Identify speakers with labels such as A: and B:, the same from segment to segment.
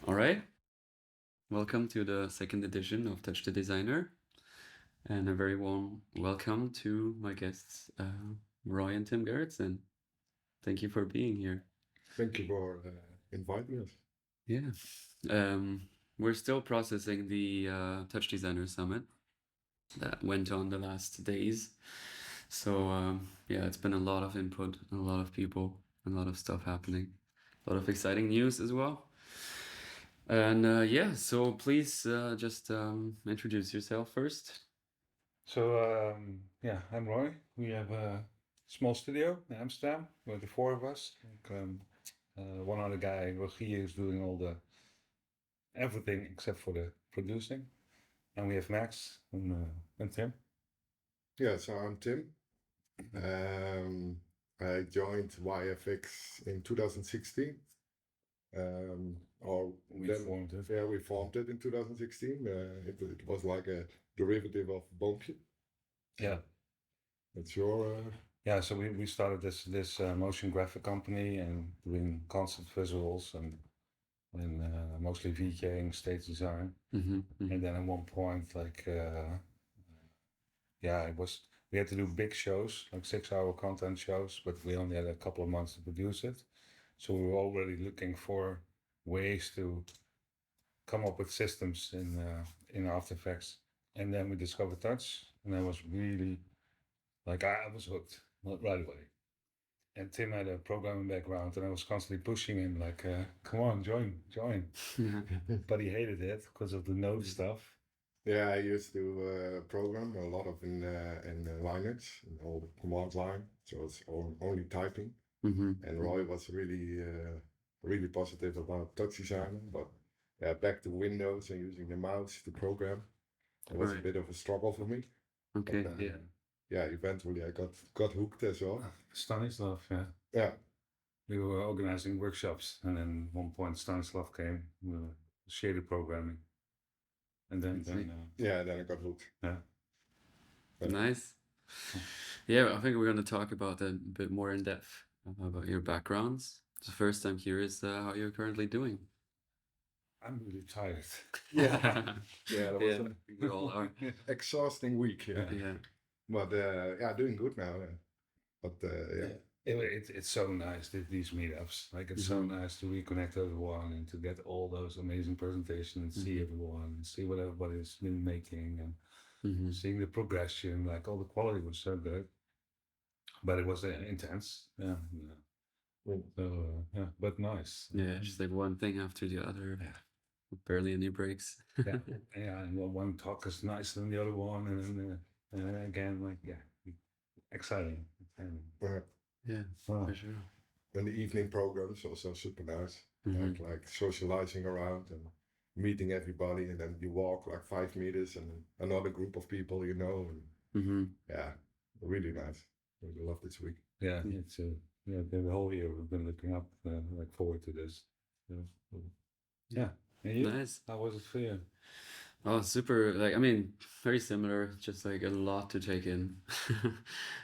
A: All right, welcome to the second edition of TouchDesigner, and a very warm welcome to my guests, Roy and Tim Gerritsen. Thank you for being here.
B: Thank you for inviting us.
A: Yeah, we're still processing the TouchDesigner Summit that went on the last days. So yeah, it's been a lot of input, a lot of people, a lot of stuff happening, a lot of exciting news as well. And yeah, so please just introduce yourself first.
C: So yeah, I'm Roy. We have a small studio in Amsterdam with the four of us. One other guy, Rogier, is doing all the everything except for the producing, and we have Max and Tim.
B: Yeah, so I'm Tim. I joined YFX in 2016. Or
C: We
B: then,
C: formed it.
B: Yeah, we formed it in 2016. It was like a derivative of Boompje.
C: Yeah,
B: It's your.
C: yeah. So we started this motion graphic company and doing concept visuals and mostly VJing, stage design. And then at one point, yeah, we had to do big shows, like 6-hour content shows, but we only had a couple of months to produce it. So we were already looking for ways to come up with systems in After Effects. And then we discovered Touch, and I was really, I was hooked right away. And Tim had a programming background, and I was constantly pushing him, come on, join. But he hated it because of the node stuff.
B: Yeah, I used to program a lot of in Linux, in all the command line, so it's only typing. And Roy was really positive about TouchDesigner, but yeah, back to Windows and using the mouse to program, it was a bit of a struggle for me.
A: Okay.
B: But, yeah, eventually I got hooked as well.
C: Stanislav, yeah.
B: Yeah.
C: We were organizing workshops, and then at one point Stanislav came with shader programming. And then
B: Yeah, then I got hooked.
C: Yeah.
A: Nice. Yeah, I think we're going to talk about that a bit more in depth about your backgrounds. So first, I'm curious how you're currently doing.
C: I'm really tired.
B: Yeah, yeah, that was
A: we all are.
B: an exhausting week.
A: Yeah.
B: But yeah, doing good now. But yeah.
C: It's so nice, these meetups. Like, it's so nice to reconnect everyone and to get all those amazing presentations and see everyone and see what everybody's been making and seeing the progression. Like, all the quality was so good, but it was intense. Yeah. So yeah, but nice.
A: Yeah, just like one thing after the other.
C: Yeah.
A: Barely any breaks.
C: Yeah, and one talk is nicer than the other one, and then again, exciting.
A: Yeah, for sure.
B: And the evening programs also super nice. Like socializing around and meeting everybody, and then you walk like 5 meters and another group of people, and yeah, really nice. Really love this week.
C: Yeah, it's the whole year we've been looking up forward to this. Yeah. And you?
A: Nice.
C: How was it for you?
A: Oh, super. Like, I mean, very similar, just like a lot to take in.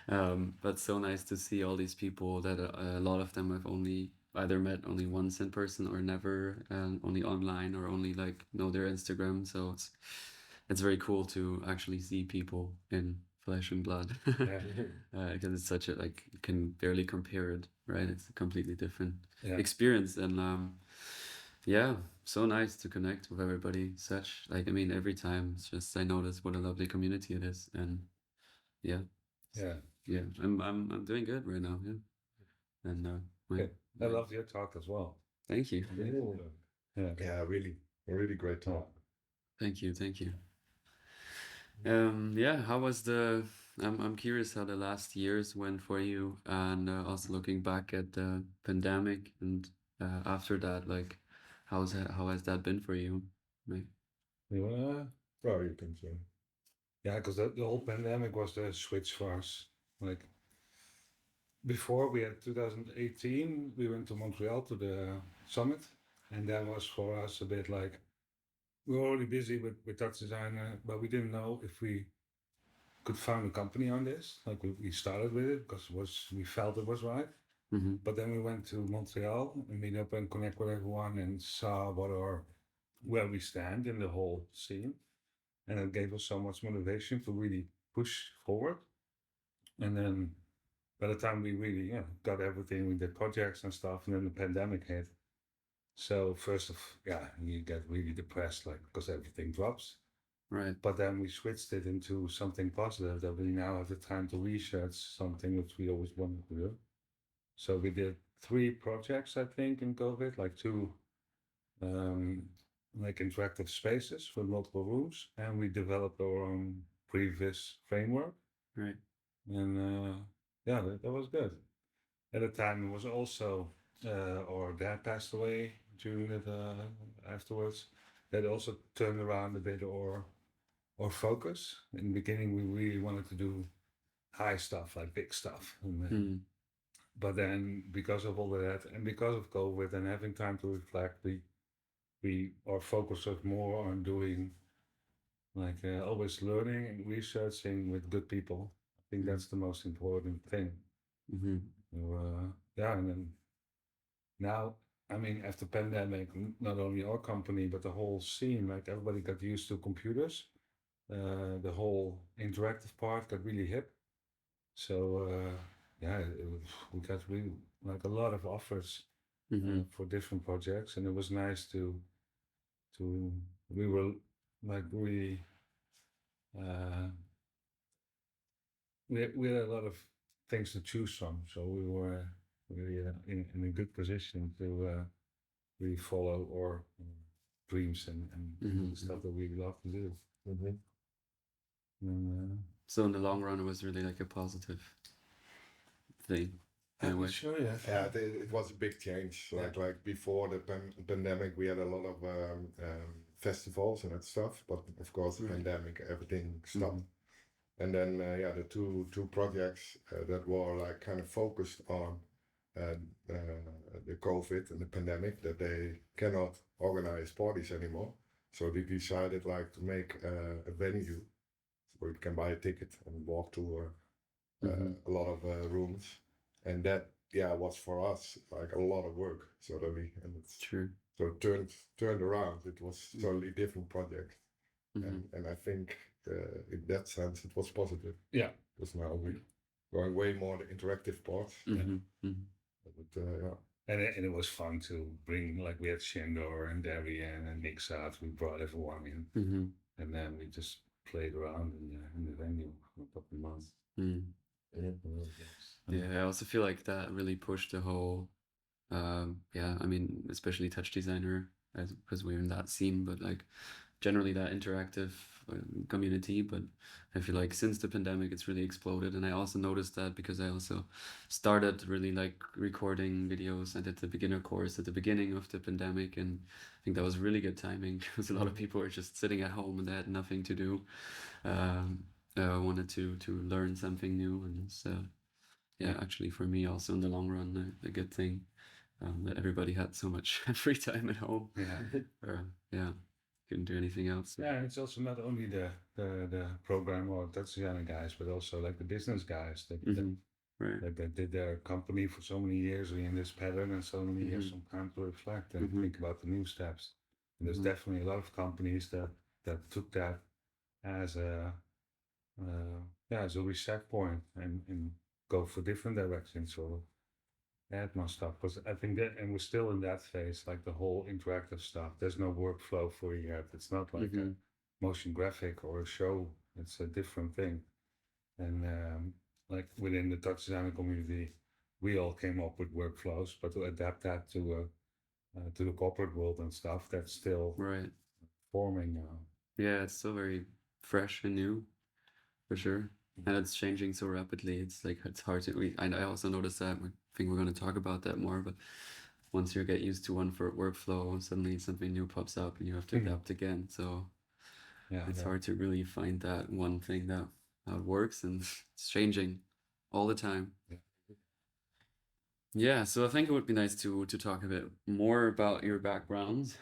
A: But so nice to see all these people that a lot of them I've only either met only once in person or never, only online or only like know their Instagram. So it's very cool to actually see people in flesh and blood. Because it's such a, like, you can barely compare it, right? It's a completely different experience. And yeah, so nice to connect with everybody. Such, like, I mean, every time it's just I notice what a lovely community it is, and yeah, I'm doing good right now. Yeah, and
C: I loved your talk as well.
A: Thank you.
B: Yeah, really great talk.
A: Thank you. Yeah, how was I'm curious how the last years went for you, and also looking back at the pandemic and after that, like, how has that been for you? Like,
C: Yeah.
B: Oh, you can say.
C: Yeah, because the whole pandemic was the switch for us. Like, before we had 2018, we went to Montreal to the summit, and that was for us a bit like we were already busy with TouchDesigner, but we didn't know if we could found a company on this. Like, we started with it because we felt it was right, But then we went to Montreal and meet up and connect with everyone and saw where we stand in the whole scene. And it gave us so much motivation to really push forward. And then by the time we really got everything, we did projects and stuff, and then the pandemic hit. So you get really depressed, like, because everything drops.
A: Right.
C: But then we switched it into something positive, that we now have the time to research something which we always wanted to do. So we did 3 projects, I think, in COVID, like 2 like interactive spaces with multiple rooms, and we developed our own previous framework.
A: Right.
C: And that was good. At the time, it was also our dad passed away during it afterwards. That also turned around a bit our focus. In the beginning, we really wanted to do high stuff, like big stuff. But then, because of all of that, and because of COVID and having time to reflect, our focus was more on doing, like, always learning and researching with good people. I think that's the most important thing. And then now, I mean, after pandemic, not only our company but the whole scene, like, everybody got used to computers. The whole interactive part got really hip. So we got really, like, a lot of offers for different projects, and it was nice to we were, like, really we had a lot of things to choose from, so we were really in a good position to really follow our dreams and the stuff that we love to do.
A: So in the long run, it was really like a positive thing. Anyway.
C: Sure, yeah.
B: Yeah, it was a big change. Like before the pandemic, we had a lot of festivals and that stuff, but of course, the pandemic, everything stopped. And then the two projects that were, like, kind of focused on the COVID and the pandemic, that they cannot organize parties anymore. So they decided, like, to make a venue where you can buy a ticket and walk to a lot of rooms. And that was for us, like, a lot of work. So it's
A: true.
B: So it turned around. It was a totally different project. And I think in that sense it was positive.
C: Yeah.
B: Because now we're going way more the interactive part. But
C: And it was fun to bring, like, we had Shendor and Darian and Nick Saad. We brought everyone in, and then we just played around in the venue for a couple of months.
A: I also feel like that really pushed the whole I mean, especially TouchDesigner, because we're in that scene, but, like, generally that interactive community. But I feel like since the pandemic, it's really exploded. And I also noticed that because I also started really, like, recording videos. I did the beginner course at the beginning of the pandemic, and I think that was really good timing because a lot of people were just sitting at home and they had nothing to do. Wanted to learn something new, and so actually for me also in the long run a good thing that everybody had so much free time at home. Couldn't do anything else.
C: Yeah, it's also not only the program or TouchDesigner guys, but also, like, the business guys that that did their company for so many years in this pattern, and suddenly have some time to reflect and think about the new steps. And there's definitely a lot of companies that took that as a reset point and go for different directions or add more stuff. Because I think that, and we're still in that phase, like the whole interactive stuff. There's no workflow for it yet. It's not like a motion graphic or a show. It's a different thing. And like within the TouchDesigner community, we all came up with workflows, but to adapt that to the corporate world and stuff, that's still forming now.
A: Yeah, it's still very fresh and new, for sure. And it's changing so rapidly. It's like, it's hard to, I also noticed that. I think we're going to talk about that more, but once you get used to one for workflow, suddenly something new pops up and you have to adapt again. So it's hard to really find that one thing that works, and it's changing all the time. Yeah, so I think it would be nice to talk a bit more about your backgrounds,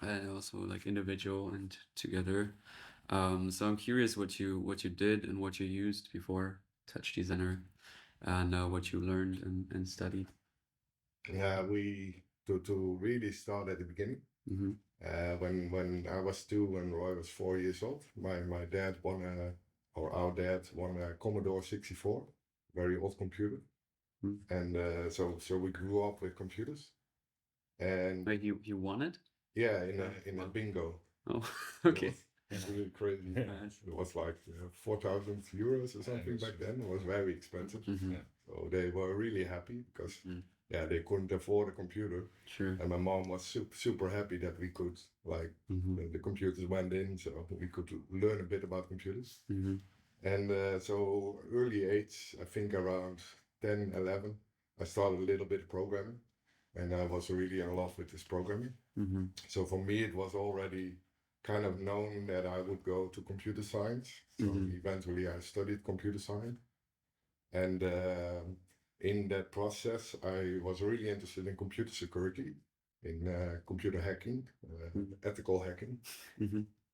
A: and also, like, individual and together. So I'm curious what you did and what you used before TouchDesigner, and what you learned and studied?
B: Yeah, to really start at the beginning. When I was 2 and Roy was 4 years old, my dad our dad won a Commodore 64, very old computer, and so we grew up with computers. And
A: like you won it?
B: Yeah, in a bingo.
A: Oh, okay.
B: It was really crazy.
A: Nice.
B: It was like 4,000 euros or something back then. It was very expensive. So they were really happy because they couldn't afford a computer.
A: Sure.
B: And my mom was super happy that we could the computers went in, so we could learn a bit about computers. And so early age, I think around 10, 11, I started a little bit of programming, and I was really in love with this programming. So for me, it was already kind of known that I would go to computer science. So eventually I studied computer science. And in that process, I was really interested in computer security, in computer hacking, ethical hacking.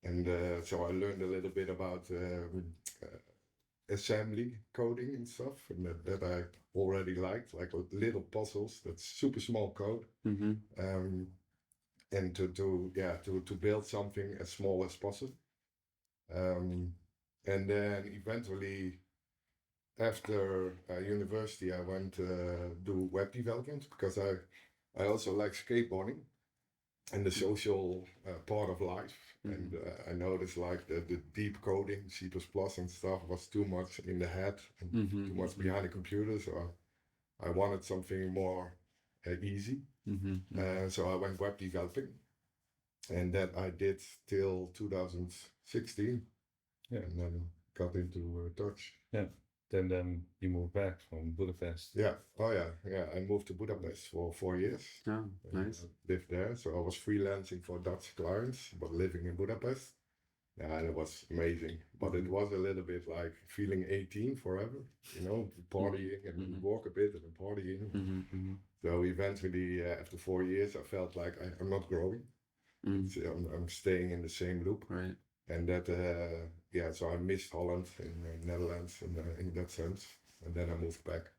B: And so I learned a little bit about assembly coding and stuff, and that I already liked, like little puzzles, that's super small code. And to build something as small as possible. And then eventually, after university, I went to do web development because I also like skateboarding and the social part of life. And I noticed like the deep coding, C++ and stuff was too much in the head and too much behind the computer. So I wanted something more easy. So I went web developing, and that I did till 2016.
C: Yeah.
B: And then got into Touch.
C: Yeah. Then you moved back from Budapest.
B: Yeah. Oh yeah. I moved to Budapest for 4 years.
A: Oh, nice.
B: Lived there. So I was freelancing for Dutch clients, but living in Budapest. Yeah, and it was amazing. But it was a little bit like feeling 18 forever, partying and work a bit and partying. So eventually, after 4 years, I felt like I'm not growing. I'm staying in the same loop.
A: Right.
B: And that, so I missed Holland in the Netherlands in that sense. And then I moved back.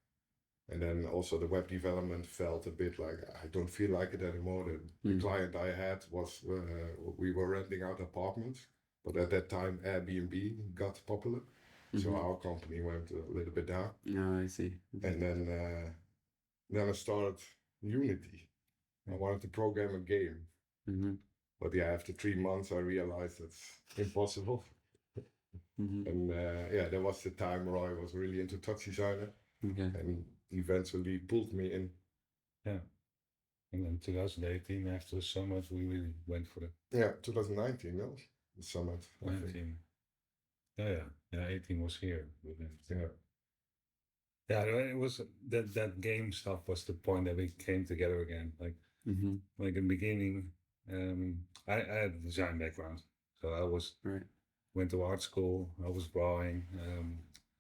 B: And then also the web development felt a bit like I don't feel like it anymore. The client I had was, we were renting out apartments. But at that time, Airbnb got popular. So our company went a little bit down.
A: Oh, I see.
B: And then I started Unity. I wanted to program a game. But after 3 months, I realized it's impossible. And that was the time Roy was really into TouchDesigner. And eventually pulled me in.
C: Yeah. And then 2018, after the summit, we really went for it.
B: Yeah, 2019, no? The summit.
C: 19. Yeah, 18 was here. Yeah, it was that game stuff was the point that we came together again. Like in the beginning, I had a design background, so I went to art school. I was drawing.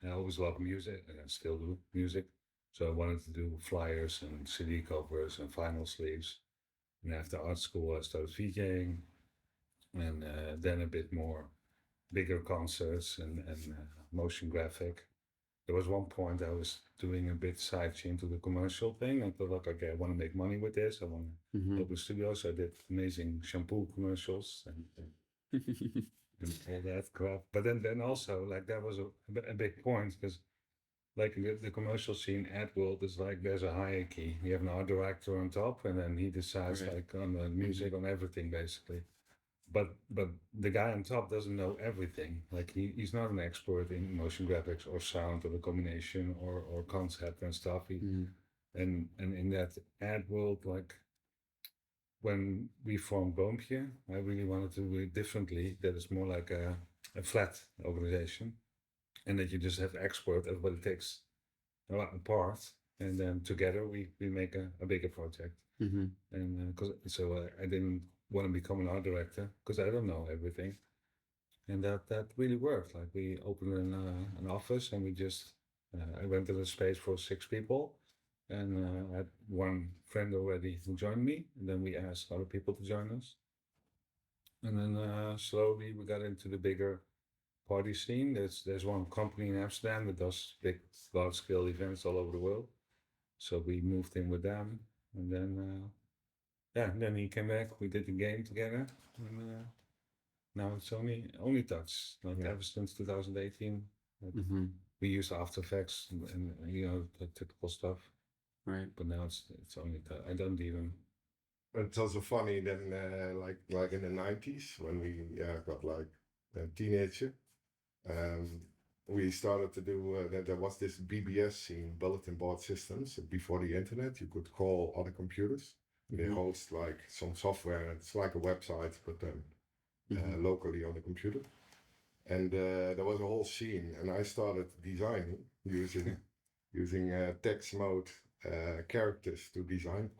C: I always loved music, and I still do music. So I wanted to do flyers and CD covers and vinyl sleeves. And after art school, I started VJing, and then a bit more bigger concerts and motion graphic. There was one point I was doing a bit side chain to the commercial thing. I thought, like, okay, I want to make money with this. I want to open a studio. So I did amazing shampoo commercials and all that crap. But then also, like, that was a big point because, like, the commercial scene, ad world is like there's a hierarchy. You have an art director on top, and then he decides like on the music, on everything basically. But the guy on top doesn't know everything. Like he's not an expert in motion graphics or sound or the combination or concept and stuff. And in that ad world, like when we formed Boompje, I really wanted to do it differently. That it's more like a flat organization, and that you just have expert. Everybody takes a part, and then together we make a bigger project. And I didn't want to become an art director because I don't know everything, and that really worked. Like we opened an office, and we just I rented a space for 6 people, and I had one friend already who joined me, and then we asked other people to join us, and then slowly we got into the bigger party scene. There's one company in Amsterdam that does big, large-scale events all over the world. So we moved in with them, and then then he came back. We did the game together, and now it's only touch. Like ever since 2018, we use After Effects and the typical stuff.
A: Right.
C: But now it's only touch. I don't even.
B: It's also funny then, like in the 90s when we got like a teenager, we started to do there was this BBS scene, bulletin board systems. Before the internet, you could call other computers. They host like some software. It's like a website, but then locally on the computer. And there was a whole scene, and I started designing using text mode characters to design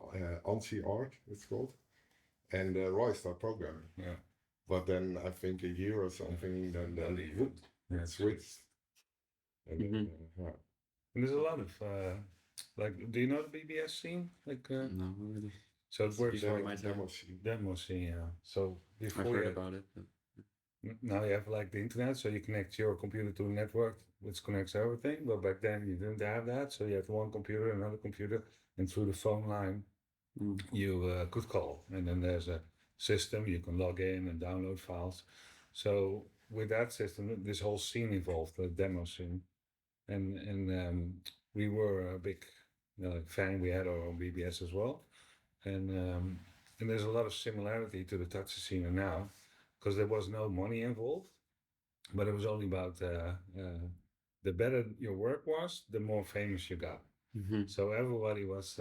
B: ANSI art, it's called. And Roy started programming.
C: Yeah.
B: But then I think a year or something, then it switched. And
C: and there's a lot of like, do you know the BBS scene? Like
A: no, really.
C: So it works
A: before
C: like
A: my time.
C: Demo scene, yeah. So before
A: I've heard about it. But...
C: Now you have like the internet, so you connect your computer to a network which connects everything. But back then you didn't have that, so you had one computer, another computer, and through the phone line you could call. And then there's a system you can log in and download files. So with that system, this whole scene evolved, the demo scene, and we were a big fan. We had our own BBS as well, and there's a lot of similarity to the touch scene now. Because there was no money involved, but it was only about the better your work was, the more famous you got. So everybody was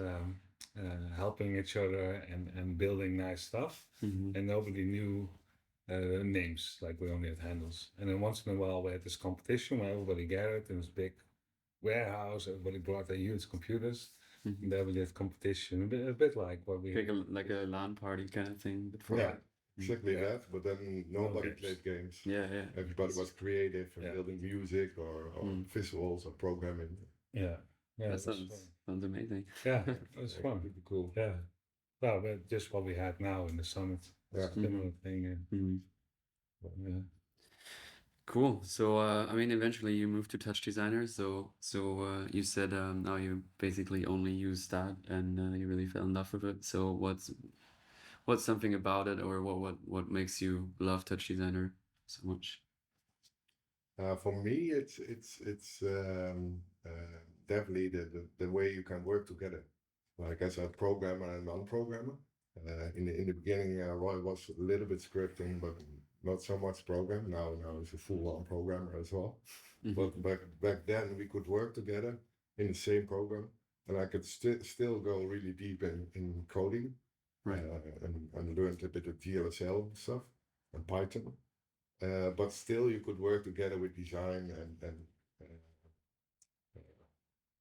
C: helping each other and building nice stuff, and nobody knew names, like we only had handles. And then once in a while we had this competition where everybody gathered in this big warehouse, everybody brought their huge computers, and there we did competition, a bit like what we...
A: Like a LAN party kind of thing. But for
B: exactly that, but then nobody played games.
A: Yeah.
B: Everybody was creative and building music or visuals or programming.
A: Yeah, that sounds amazing.
C: Yeah, it was fun. Really cool. Yeah. Well, but just what we had now in the summit. Similar thing.
A: Cool. So, I mean, eventually you moved to TouchDesigner. So you said now you basically only use that, and you really fell in love with it. So what's something about it, or what makes you love TouchDesigner so much?
B: For me, it's definitely the way you can work together. Like as a programmer and non-programmer. In the beginning, Roy was a little bit scripting, but not so much program. Now he's a full-on programmer as well. But back then we could work together in the same program, and I could still go really deep in coding. Right. And learned a bit of GLSL stuff and Python. But still you could work together with design and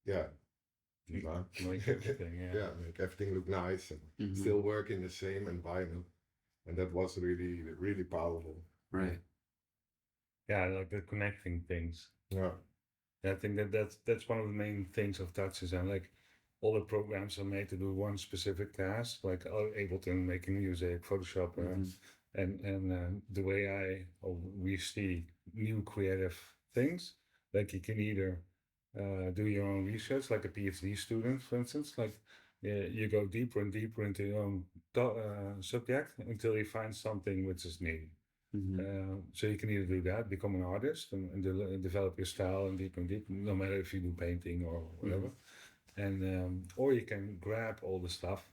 B: design.
C: Make everything,
B: make everything look nice and still work in the same environment. And that was really, really powerful.
A: Right.
C: Yeah, like the connecting things.
B: Yeah.
C: I think that's one of the main things of TouchDesign. Like all the programs are made to do one specific task, like Ableton making music, Photoshop, and the way we see new creative things. Like you can either do your own research, like a PhD student, for instance. Like you go deeper and deeper into your own subject until you find something which is new. So you can either do that, become an artist, and develop your style and deeper, no matter if you do painting or whatever. And or you can grab all the stuff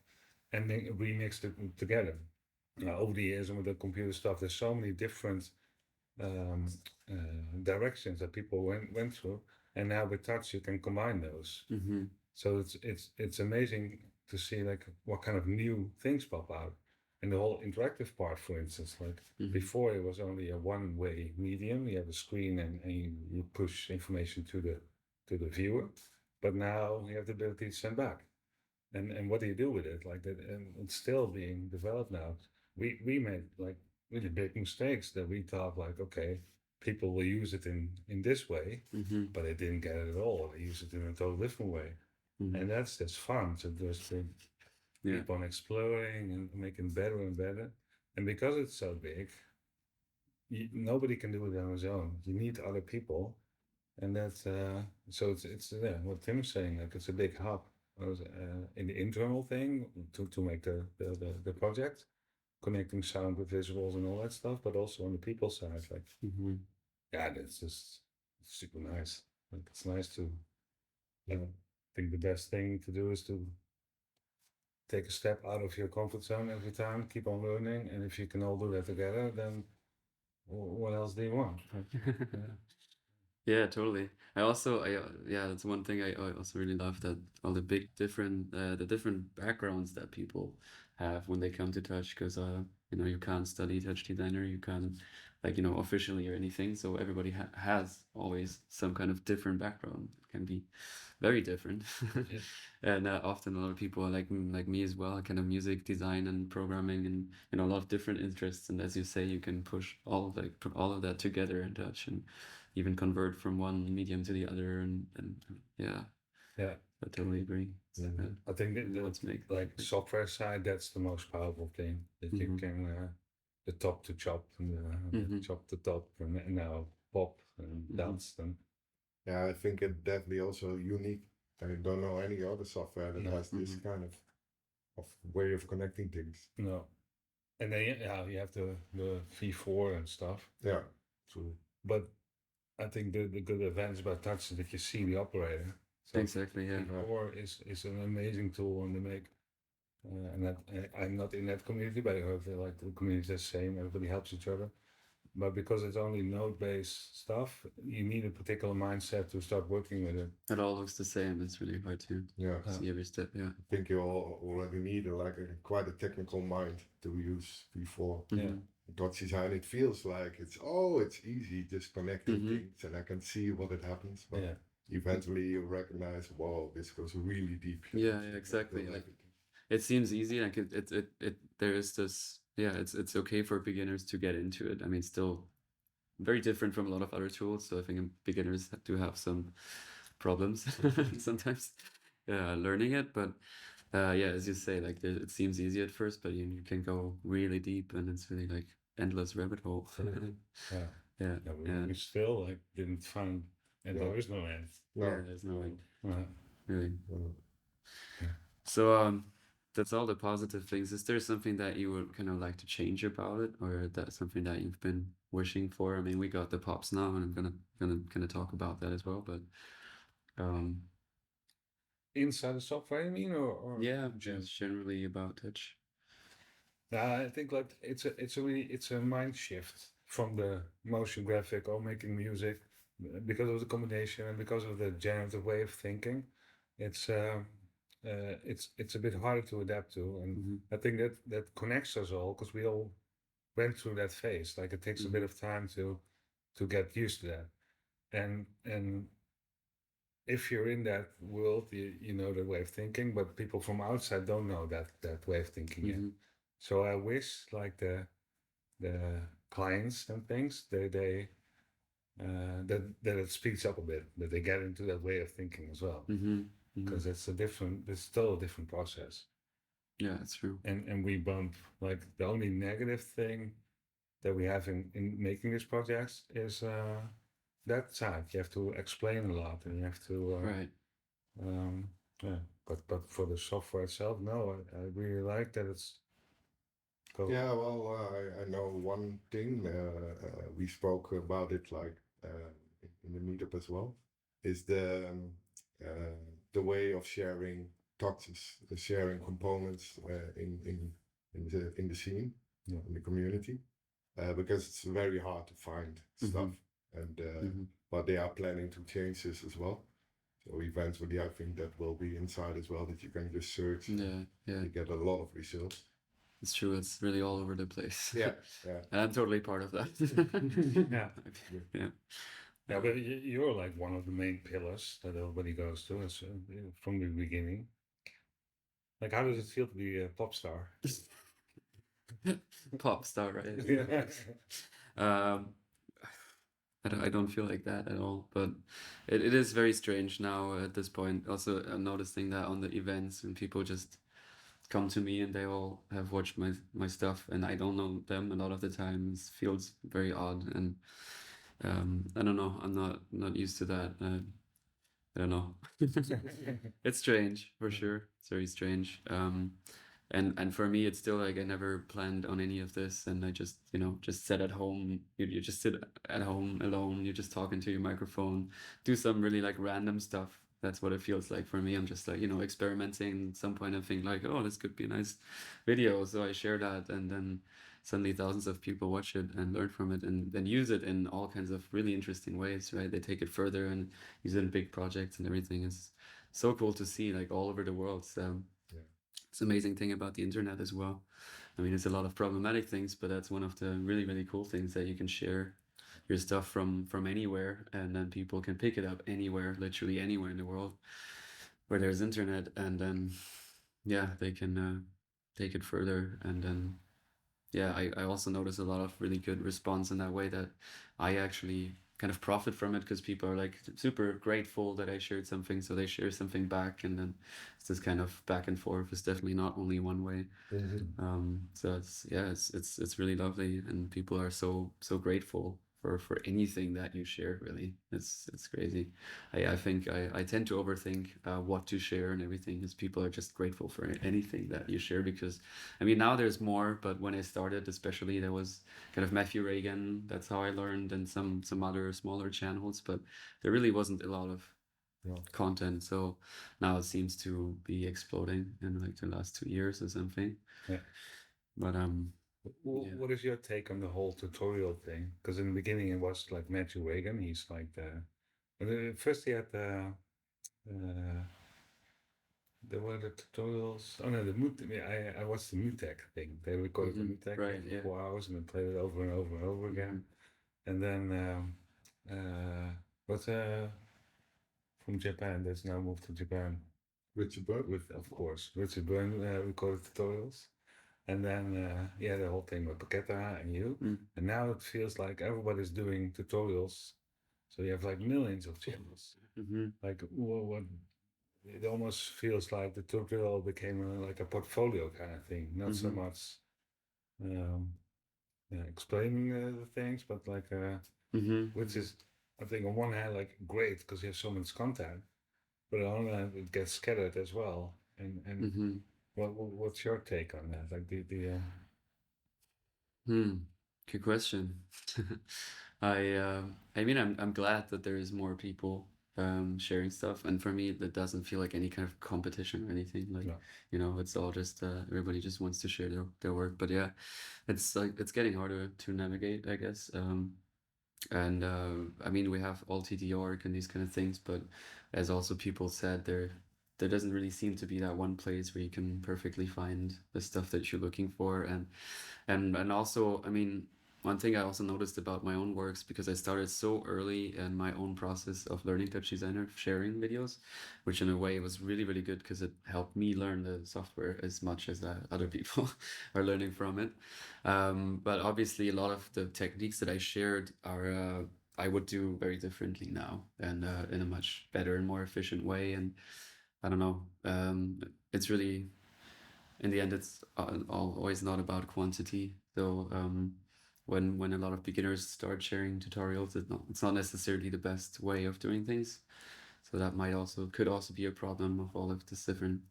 C: and then remix it together. Over the years and with the computer stuff, there's so many different directions that people went through, and now with Touch you can combine those. So it's amazing to see like what kind of new things pop out. And the whole interactive part, for instance, like before it was only a one-way medium. You have a screen and you push information to the viewer. But now you have the ability to send back. And what do you do with it? Like that, and it's still being developed now. We made like really big mistakes that we thought like, okay, people will use it in this way, but they didn't get it at all. They use it in a totally different way. And that's just fun to just keep on exploring and making better and better. And because it's so big, nobody can do it on his own. You need other people, and that's so it's what Tim's saying. Like it's a big hub in the internal thing to make the project, connecting sound with visuals and all that stuff, but also on the people side. Like yeah, that's just super nice. Like it's nice to. I think the best thing to do is to take a step out of your comfort zone every time, keep on learning, and if you can all do that together, then what else do you want?
A: Yeah, totally. Yeah, that's one thing I also really love, that all the the different backgrounds that people have when they come to Touch, because you can't study TouchDesigner, you can't officially or anything, so everybody has always some kind of different background. It can be very different, and often a lot of people are like me as well, kind of music design and programming, and a lot of different interests. And as you say, you can push all of that together in Touch, and even convert from one medium to the other, and yeah,
C: Yeah,
A: I totally agree.
C: I think that software side, that's the most powerful thing, that you can the top to chop and the chop to top, and now pop and dance and
B: yeah, I think it definitely also unique. I don't know any other software that has this kind of way of connecting things.
C: No, and then you have the V4 and stuff.
B: Yeah,
C: true. But I think the good advantage about Touch is that you see the operator. So
A: exactly, yeah.
C: V4 is an amazing tool on the make. And that, I'm not in that community, but I heard like the community is the same. Everybody helps each other. But because it's only node-based stuff, you need a particular mindset to start working with it.
A: It all looks the same. It's really hard to see every step. Yeah,
B: I think you already need quite a technical mind to use V4.
C: Yeah.
B: TouchDesign, it feels like it's easy, just connecting things, and I can see what it happens. But eventually you recognize, whoa, this goes really deep.
A: Yeah, exactly. Like it seems easy. Like there is this. Yeah, it's okay for beginners to get into it. I mean, still very different from a lot of other tools. So I think beginners do have some problems sometimes learning it. But yeah, as you say, like it seems easy at first, but you can go really deep, and it's really like endless rabbit hole.
C: We still like didn't find, and there is no end.
A: Yeah, there's no end. Really. So that's all the positive things. Is there something that you would kind of like to change about it, or that's something that you've been wishing for? I mean, we got the pops now, and I'm gonna kind of talk about that as well. But
C: inside the software, you mean, or
A: yeah, just generally about Touch.
C: I think like it's a mind shift from the motion graphic or making music, because of the combination and because of the generative way of thinking. It's a bit harder to adapt to, and I think that connects us all, because we all went through that phase. Like it takes a bit of time to get used to that, and if you're in that world, you know the way of thinking, but people from outside don't know that way of thinking yet. So I wish like the clients and things, that it speeds up a bit, that they get into that way of thinking as well. Because it's still a different process.
A: Yeah, it's true.
C: And we bump, like the only negative thing that we have in making this project is that side. You have to explain a lot, and you have to
A: right.
C: But for the software itself, no, I really like that it's.
B: Cool. Yeah, well, I know one thing. We spoke about it like in the meetup as well. Is the way of sharing touches, sharing components in the scene, in the community, because it's very hard to find stuff, and but they are planning to change this as well. So eventually, I think that will be inside as well, that you can just search. You get a lot of results.
A: It's true. It's really all over the place.
B: Yeah.
A: And I'm totally part of that.
C: Yeah, but you're like one of the main pillars that everybody goes to from the beginning. Like, how does it feel to be a pop star?
A: Pop star, right? I don't feel like that at all, but it is very strange now at this point. Also, I'm noticing that on the events, when people just come to me and they all have watched my stuff and I don't know them a lot of the time. It feels very odd, and I don't know. I'm not used to that. I don't know. It's strange for sure. It's very strange. And for me, it's still like I never planned on any of this, and I just just sit at home. You just sit at home alone. You're just talking to your microphone, do some really like random stuff. That's what it feels like for me. I'm just like experimenting. At some point, I think like, oh, this could be a nice video, so I share that, and then suddenly thousands of people watch it and learn from it, and then use it in all kinds of really interesting ways. Right? They take it further and use it in big projects and everything. It's so cool to see like all over the world. So it's an amazing thing about the internet as well. I mean, it's a lot of problematic things, but that's one of the really, really cool things, that you can share your stuff from anywhere, and then people can pick it up anywhere, literally anywhere in the world where there's internet, and then they can take it further. And then I also notice a lot of really good response in that way, that I actually kind of profit from it, because people are like super grateful that I shared something, so they share something back, and then it's this kind of back and forth. It's definitely not only one way. So it's really lovely, and people are so grateful for anything that you share. Really, it's crazy. I think I tend to overthink what to share and everything, because people are just grateful for anything that you share. Because I mean, now there's more, but when I started, especially, there was kind of Matthew Reagan. That's how I learned, and some other smaller channels, but there really wasn't a lot of content. So now it seems to be exploding in like the last 2 years or something. But
C: what is your take on the whole tutorial thing? Because in the beginning it was like Matthew Reagan. He's like first he had there were the tutorials. Oh no, I watched the Mutech thing. They recorded the Mutech
A: right,
C: for 4 hours and then played it over and over and over again. And then from Japan, that's now moved to Japan.
B: Richard Byrne?
C: Of course, Richard Byrne recorded tutorials. And then, the whole thing with Paqueta and you. And now it feels like everybody's doing tutorials. So you have like millions of channels. Like, what it almost feels like the tutorial became like a portfolio kind of thing. Not so much explaining the things, but like, which is, I think, on one hand, like great because you have so much content. But on the other hand, it gets scattered as well. And what's your take on that? Like
A: good question. I mean, I'm glad that there is more people sharing stuff, and for me that doesn't feel like any kind of competition or anything. Like it's all just everybody just wants to share their work. But it's like it's getting harder to navigate, I guess. And I mean, we have all TT.org and these kind of things, but as also people said, there doesn't really seem to be that one place where you can perfectly find the stuff that you're looking for. And also, I mean, one thing I also noticed about my own works, because I started so early in my own process of learning TouchDesigner, sharing videos, which in a way was really, really good, because it helped me learn the software as much as other people are learning from it. But obviously a lot of the techniques that I shared are I would do very differently now, and in a much better and more efficient way. And I don't know. It's really, in the end, it's always not about quantity. So when a lot of beginners start sharing tutorials, it's not necessarily the best way of doing things. So that could also be a problem of all of these different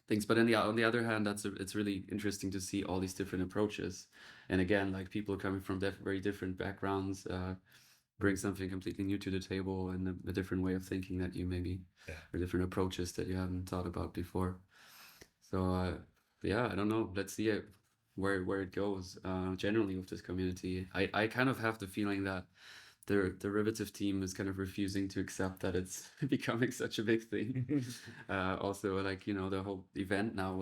A: things. But on the other hand, it's really interesting to see all these different approaches. And again, like people coming from very different backgrounds, bring something completely new to the table, and a different way of thinking that you maybe, or different approaches that you haven't thought about before. So I don't know. Let's see where it goes. Generally with this community, I kind of have the feeling that the derivative team is kind of refusing to accept that it's becoming such a big thing. Also, like the whole event now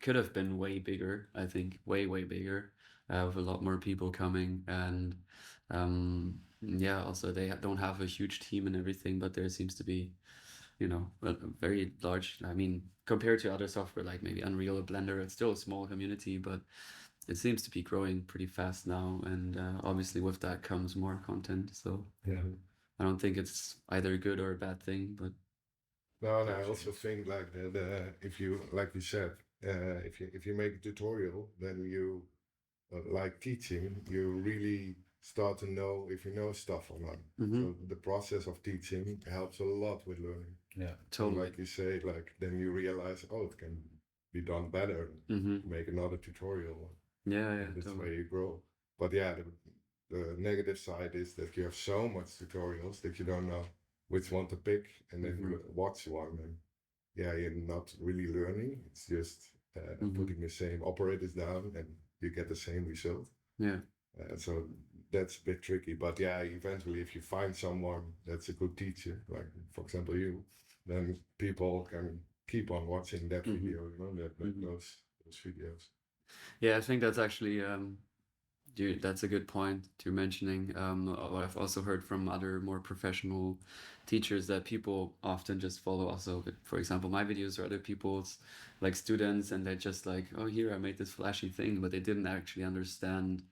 A: could have been way bigger. I think way bigger, with a lot more people coming. And also they don't have a huge team and everything, but there seems to be a very large, I mean, compared to other software like maybe Unreal or Blender, it's still a small community, but it seems to be growing pretty fast now. And obviously with that comes more content. So I don't think it's either a good or a bad thing, but
B: no, I also think like if you, like we said, if you make a tutorial, then you like teaching, you really start to know if you know stuff or not. So the process of teaching helps a lot with learning.
C: Yeah,
B: totally. And like you say, like then you realize, oh, it can be done better. Make another tutorial.
A: Yeah,
B: and that's totally. Where you grow. But yeah, the negative side is that you have so much tutorials that you don't know which one to pick, and then you watch one, and yeah, you're not really learning. It's just putting the same operators down, and you get the same result.
A: Yeah.
B: So that's a bit tricky. But yeah, eventually, if you find someone that's a good teacher, like for example you, then people can keep on watching that video, you know, those videos.
A: Yeah, I think that's actually that's a good point you're mentioning. What I've also heard from other more professional teachers, that people often just follow also, for example, my videos or other people's, like students, and they just like, oh, here I made this flashy thing, but they didn't actually understand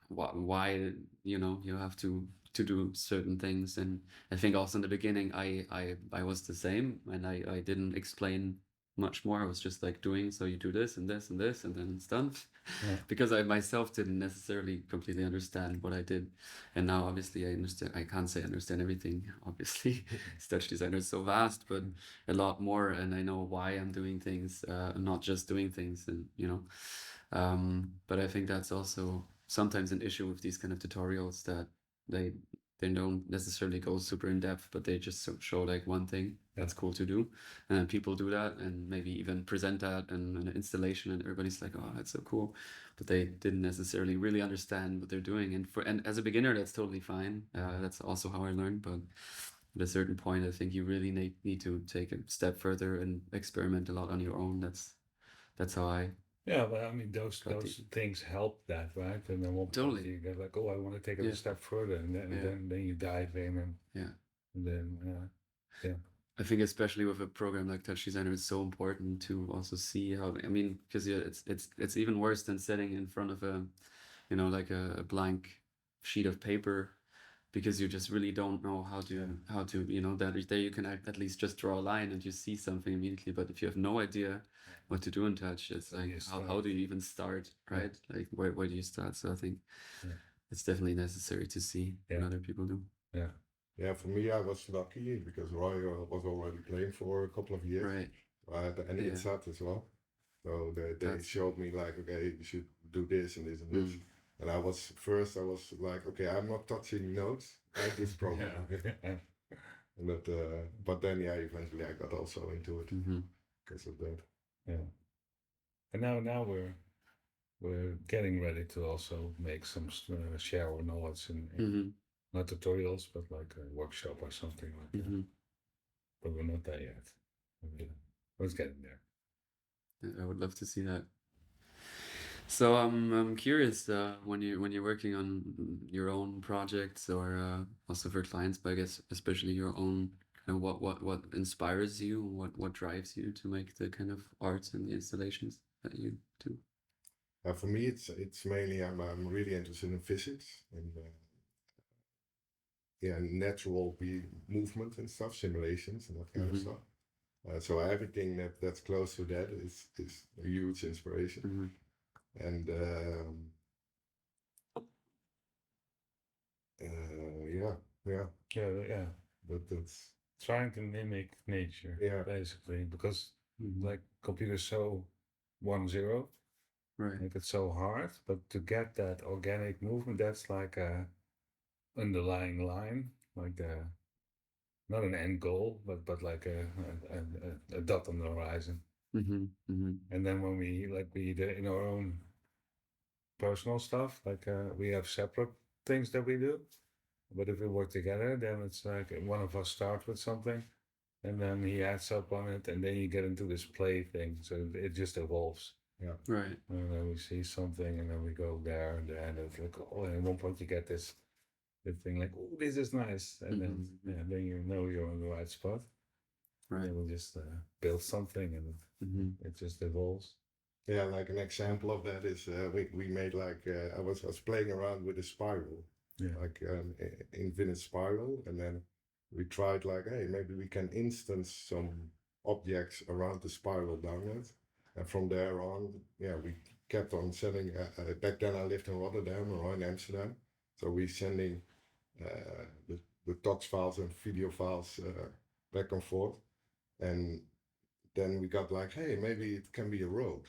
A: why you know you have to do certain things. And I think also in the beginning I was the same, and I didn't explain much more. I was just like doing, so you do this and this and this and then it's done. Because I myself didn't necessarily completely understand what I did. And now obviously I understand. I can't say I understand everything, obviously. TouchDesigner is so vast, but a lot more, and I know why I'm doing things, not just doing things. And you know, but I think that's also sometimes an issue with these kind of tutorials, that they don't necessarily go super in depth, but they just show like one thing that's cool to do, and then people do that and maybe even present that in an installation, and everybody's like, oh, that's so cool, but they didn't necessarily really understand what they're doing. And as a beginner, that's totally fine. That's also how I learned, but at a certain point I think you really need to take a step further and experiment a lot on your own. That's how I
C: Yeah, but I mean, those things help that, right? And then one point you get like, oh, I want to take it a step further, and then you dive in, and then
A: I think especially with a program like TouchDesigner, it's so important to also see how. I mean, because it's even worse than sitting in front of a, you know, like a blank sheet of paper, because you just really don't know how to you know, that there you can at least just draw a line and you see something immediately. But if you have no idea what to do in Touch, it's like how do you even start, right? Like where do you start? So I think it's definitely necessary to see what other people do.
B: Yeah, for me, I was lucky because Roy was already playing for a couple of years, right? And it's that as well. So they showed me like, okay, you should do this and this and this. And I was like, okay, I'm not touching notes like this program. But then eventually I got also into it because of that.
C: Yeah. And now we're getting ready to also make some share our knowledge in not tutorials, but like a workshop or something like that. But we're not there yet. We're getting there.
A: I would love to see that. So I'm curious, when you're working on your own projects, or also for clients, but I guess especially your own, kind of what inspires you, what drives you to make the kind of arts and the installations that you do?
B: For me, it's mainly I'm really interested in physics and natural movement and stuff, simulations and that kind of stuff. So everything that's close to that is a huge inspiration. And but that's
C: trying to mimic nature, basically, because like computers so 1-0,
A: right?
C: Like it's so hard, but to get that organic movement, that's like a underlying line, like not an end goal, but like a dot on the horizon. And then when we in our own personal stuff, like we have separate things that we do, but if we work together, then it's like one of us starts with something, and then he adds up on it, and then you get into this play thing. So it just evolves.
B: Yeah.
A: Right.
C: And then we see something, and then we go there, and then it's like, oh, and at one point you get this thing like, oh, this is nice, and then then you know you're on the right spot.
A: Right.
C: And we'll just build something, and it just evolves.
B: Yeah, like an example of that is we made like I was playing around with a spiral, like infinite spiral, and then we tried like, hey, maybe we can instance some objects around the spiral down it. And from there on, we kept on sending. Back then, I lived in Rotterdam or in Amsterdam, so we sending the docs files and video files back and forth, and then we got like, hey, maybe it can be a road,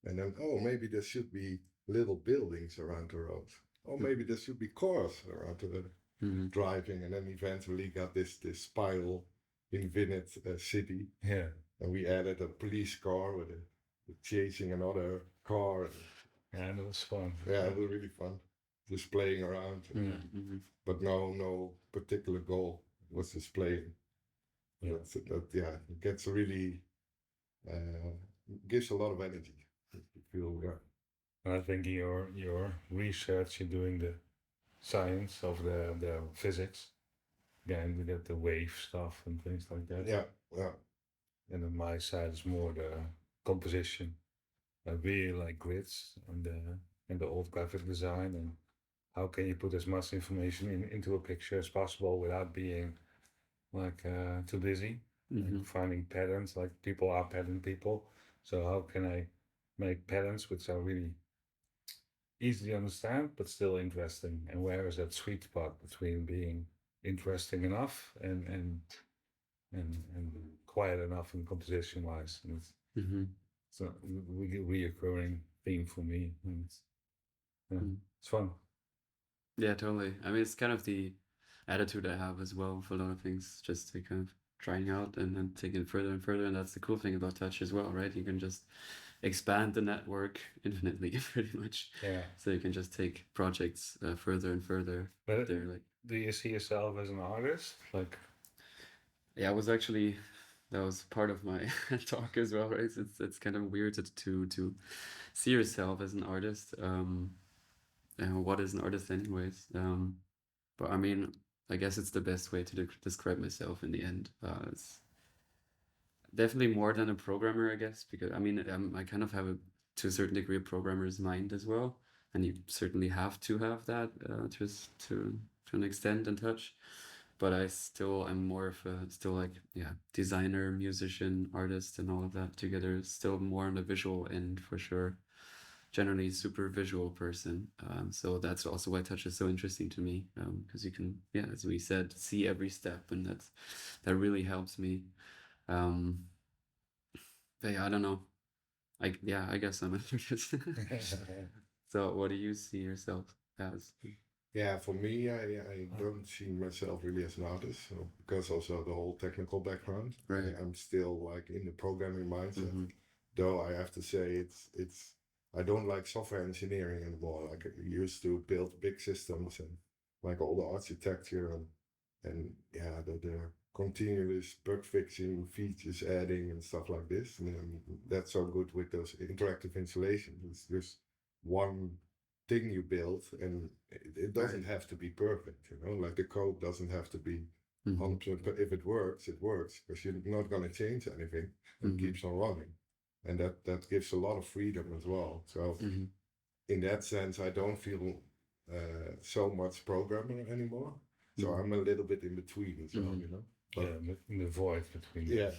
B: and then maybe there should be little buildings around the road. Oh, maybe there should be cars around the driving, and then eventually got this spiral infinite city.
C: Yeah.
B: And we added a police car with chasing another car.
C: And it was fun.
B: Yeah, it was really fun. Just playing around. But no particular goal. It was just playing. Yeah. It gets really, gives a lot of energy. You feel,
C: And I think your research, you're doing the science of the physics. Again, we get the wave stuff and things like that.
B: Yeah.
C: And on my side is more the composition. I really like grids and the old graphic design, and how can you put as much information into a picture as possible without being like too busy. Like finding patterns, like people are pattern people. So how can I make patterns which are really easy to understand but still interesting? And where is that sweet spot between being interesting enough and quiet enough in composition wise? It's a reoccurring theme for me. And it's fun.
A: Yeah, totally. I mean, it's kind of the attitude I have as well for a lot of things, just to kind of trying out and then taking it further and further. And that's the cool thing about Touch as well, right? You can just expand the network infinitely, pretty much.
C: Yeah.
A: So you can just take projects further and further.
C: But
A: they're like,
C: do you see yourself as an artist? Like,
A: yeah, that was part of my talk as well, right? It's kind of weird to see yourself as an artist. What is an artist anyways? But I mean, I guess it's the best way to describe myself in the end. It's definitely more than a programmer, I guess, because I mean, I kind of have to a certain degree a programmer's mind as well, and you certainly have to have that to an extent in Touch. But I'm more of a designer, musician, artist, and all of that together. Still more on the visual end for sure. Generally super visual person. So that's also why Touch is so interesting to me, because you can, as we said, see every step, and that really helps me. But yeah, I don't know. I guess I'm an artist. So what do you see yourself as?
B: Yeah, for me, I don't see myself really as an artist, because also the whole technical background.
A: Right.
B: I'm still like in the programming mindset. Though I have to say it's I don't like software engineering anymore. Like I used to build big systems and like all the architecture and the continuous bug fixing, features adding and stuff like this. And that's so good with those interactive installations. It's just one thing you build, and it doesn't have to be perfect. Like the code doesn't have to be 100%. But if it works, because you're not going to change anything. It keeps on running. And that gives a lot of freedom as well. So in that sense, I don't feel so much programmer anymore. So I'm a little bit in between as well, But,
C: in the void between.
B: Yeah.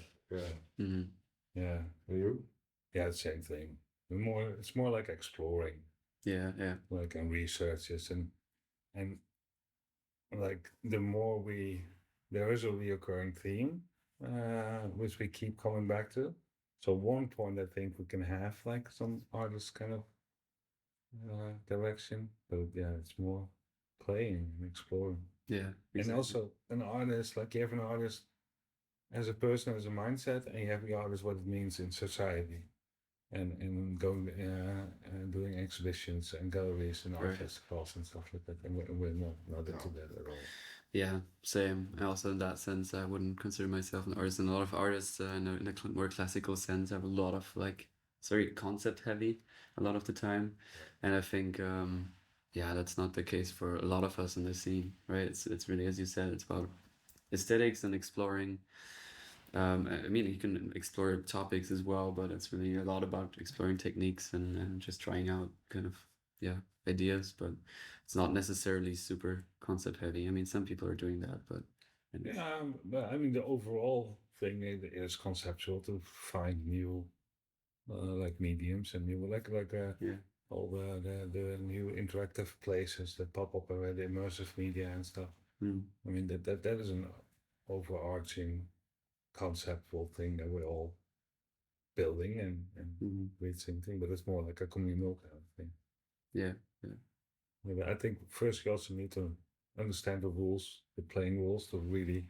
C: Yeah.
B: And you?
C: Yeah, the same thing. It's more like exploring.
A: Yeah.
C: Like and researches and like the more there is a reoccurring theme, which we keep coming back to. So one point I think we can have like some artist kind of direction, but it's more playing and exploring.
A: Yeah, exactly.
C: And also an artist, like you have an artist as a person, as a mindset, and you have the artist what it means in society, and going doing exhibitions and galleries and art festivals and stuff like that. And we're not into that at all.
A: Yeah, same. Also in that sense, I wouldn't consider myself an artist. And a lot of artists in a more classical sense have a lot of it's very concept heavy a lot of the time. And I think, that's not the case for a lot of us in the scene, right? It's really, as you said, it's about aesthetics and exploring. I mean, you can explore topics as well, but it's really a lot about exploring techniques and just trying out kind of, ideas, but it's not necessarily super concept heavy. I mean, some people are doing that, but
C: but I mean, the overall thing is conceptual, to find new like mediums, and you like all the new interactive places that pop up with the immersive media and stuff. I mean that is an overarching conceptual thing that we're all building and reaching thing, but it's more like a communal kind of thing.
A: Yeah.
C: But I think first you also need to understand the rules, the playing rules, to really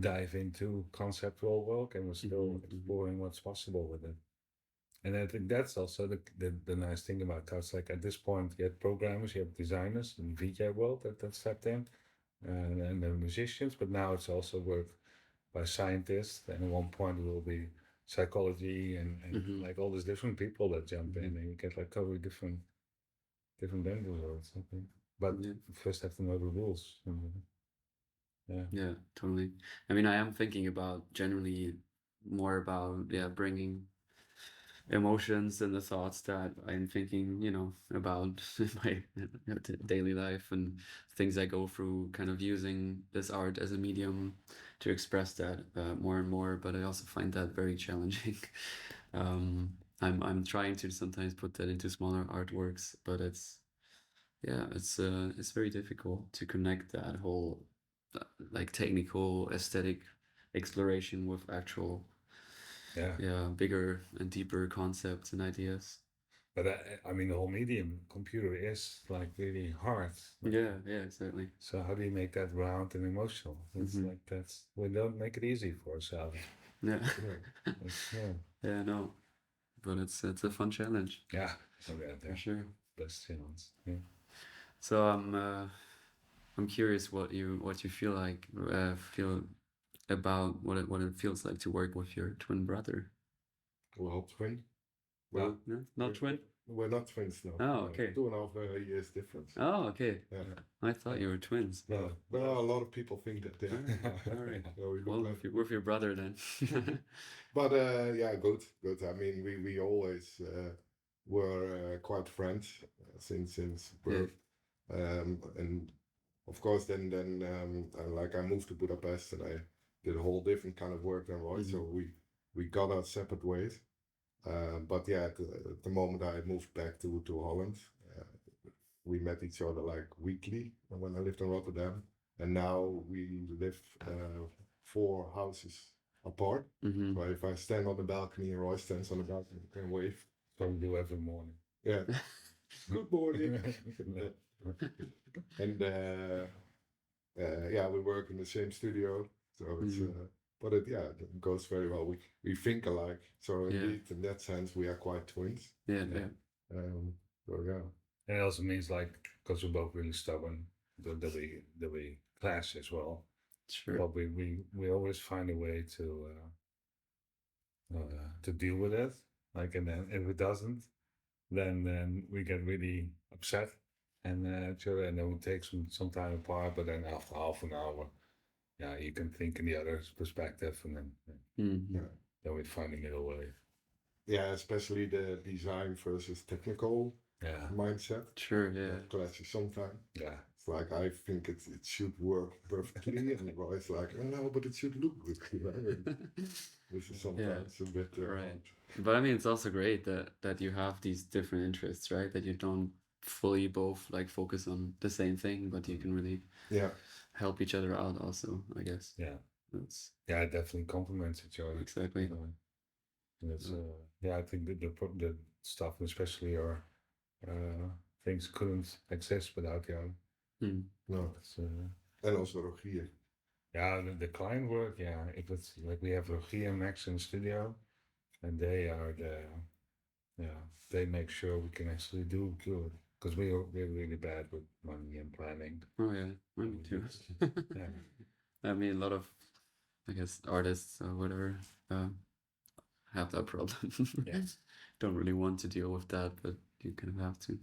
C: dive into conceptual work, and we're still exploring what's possible with it. And I think that's also the nice thing about Touch. Like at this point, you have programmers, you have designers in the VJ world that stepped in, and then musicians. But now it's also work by scientists, and at one point it will be psychology and like all these different people that jump in, and you get like totally different end results. I think. But you first have to know the rules.
A: Yeah, totally. I mean, I am thinking about generally more about bringing emotions and the thoughts that I'm thinking, about in my daily life and things I go through, kind of using this art as a medium to express that more and more. But I also find that very challenging. I'm trying to sometimes put that into smaller artworks, but it's very difficult to connect that whole like technical aesthetic exploration with actual bigger and deeper concepts and ideas.
C: But I mean, the whole medium computer is like really hard.
A: Yeah, exactly.
C: So how do you make that round and emotional? It's like we don't make it easy for ourselves.
A: Yeah. Yeah, no. But it's a fun challenge.
C: Yeah, for sure. Best challenge. Yeah.
A: So I'm curious what you feel like about what it feels like to work with your twin brother.
B: Well, twin.
A: Well, no, not twin.
B: We're not twins now.
A: Oh, okay.
B: 2.5 years difference.
A: Oh, okay.
B: Yeah.
A: I thought you were twins.
B: No, well, a lot of people think that they are.
A: All right.
B: So
A: well, with your brother then.
B: But yeah, good. I mean, we always were quite friends since birth, and of course then like I moved to Budapest and I did a whole different kind of work than Roy, so we got our separate ways. But yeah, at the moment I moved back to Holland, we met each other like weekly when I lived in Rotterdam, and now we live 4 houses apart. So if I stand on the balcony and Roy stands on the balcony, we can wave.
C: So we do every morning.
B: Yeah. Good morning. And yeah, we work in the same studio, so it's but it goes very well. We think alike, so indeed in that sense we are quite twins.
A: Yeah.
B: So yeah.
C: And it also means like because we're both really stubborn, that we clash as well.
A: Sure.
C: But we always find a way to deal with it. Like, and then if it doesn't, then we get really upset and then we take some time apart. But then after half an hour, you can think in the other's perspective, and then we find a middle way.
B: Yeah, especially the design versus technical mindset.
C: Sure,
B: that clashes sometimes.
C: Yeah.
B: It's like I think it should work perfectly, and Roy's like, oh, no, but it should look good. This is sometimes a bit
A: right. But I mean, it's also great that you have these different interests, right? That you don't fully both like focus on the same thing, but you can really help each other out also, I guess.
C: Yeah. It definitely complements each other.
A: Exactly.
C: That's I think the stuff, especially our things, couldn't exist without the other.
B: No. And also Rogier.
C: Yeah, the client work, if it's like we have Rogier and Max in the studio, and they are they make sure we can actually do good, because we're really bad with money and planning.
A: Oh yeah, me too. I mean, a lot of, I guess, artists or whatever have that problem. Don't really want to deal with that, but you kind of have to.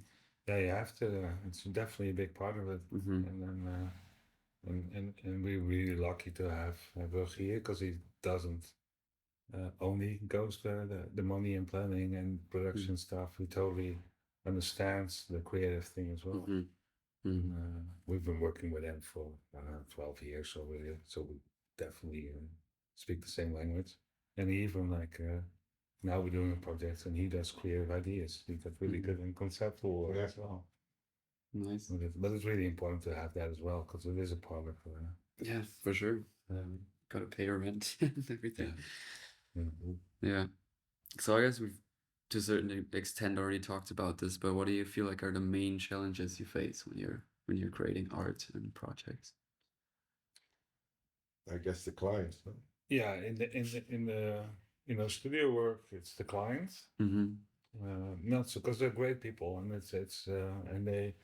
C: Yeah, you have to. It's definitely a big part of it. And then and we're really lucky to have Rogier, because he doesn't only goes the money and planning and production stuff. He totally understands the creative thing as well. We've been working with him for 12 years already, so we definitely speak the same language. And he even now we're doing a project and he does creative ideas. He got really good in conceptual work as well.
A: Nice.
C: But it's really important to have that as well because it is a part of
A: yeah, for sure. Gotta pay your rent and everything. Yeah. So I guess we've to a certain extent already talked about this, but what do you feel like are the main challenges you face when you're creating art and projects?
B: I guess the clients. No?
C: Yeah, in the studio work, it's the clients. Not so because they're great people and it's and they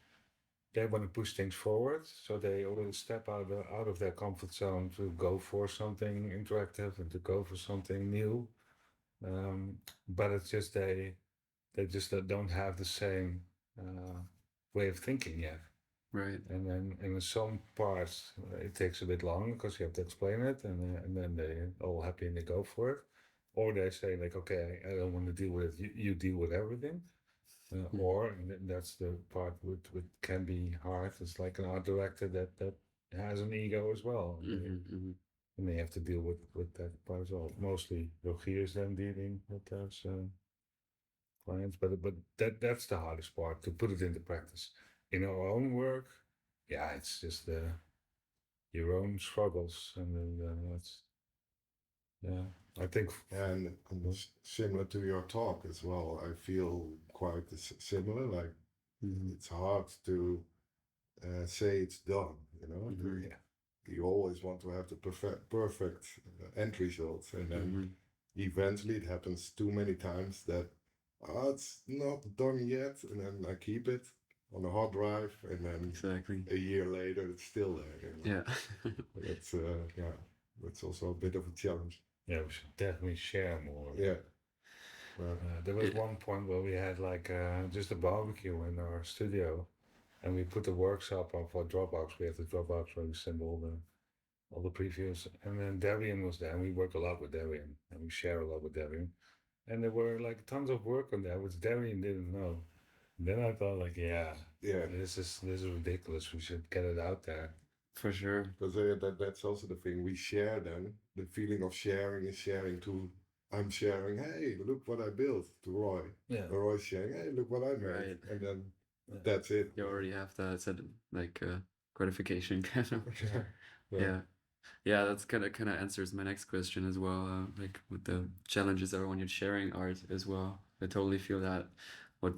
C: want to push things forward, so they will step out of their comfort zone to go for something interactive and to go for something new. But it's just they just don't have the same way of thinking yet.
A: Right.
C: And then in some parts it takes a bit longer because you have to explain it, and then they're all happy and they go for it, or they say like, okay, I don't want to deal with it. You deal with everything. Or that's the part which can be hard. It's like an art director that has an ego as well, and they have to deal with that part as well. Mostly Rogier is then dealing with those clients, but that's the hardest part, to put it into practice. In our own work, yeah, it's just your own struggles, and then that's I think.
B: And similar to your talk as well, I feel quite similar. Like it's hard to say it's done. You know, you always want to have the perfect end result, and then eventually it happens too many times that it's not done yet, and then I keep it on a hard drive, and then a year later it's still there. You know? Yeah, that's also a bit of a challenge.
C: Yeah, we should definitely share more.
B: Yeah.
C: There was one point where we had like just a barbecue in our studio, and we put the workshop up for Dropbox. We have the Dropbox where we send all the previews, and then Debian was there, and we work a lot with Debian, and we share a lot with Debian, and there were like tons of work on that which Debian didn't know. And then I thought like, this is ridiculous. We should get it out there.
A: For sure.
B: Because that's also the thing. We share then. The feeling of sharing is sharing to, I'm sharing, hey, look what I built, to Roy.
C: Yeah.
B: And Roy's sharing, hey, look what I made. Right. And then that's it.
A: You already have that like gratification kind of. Yeah, that's kind of answers my next question as well. Like what the challenges are when you're sharing art as well. I totally feel that what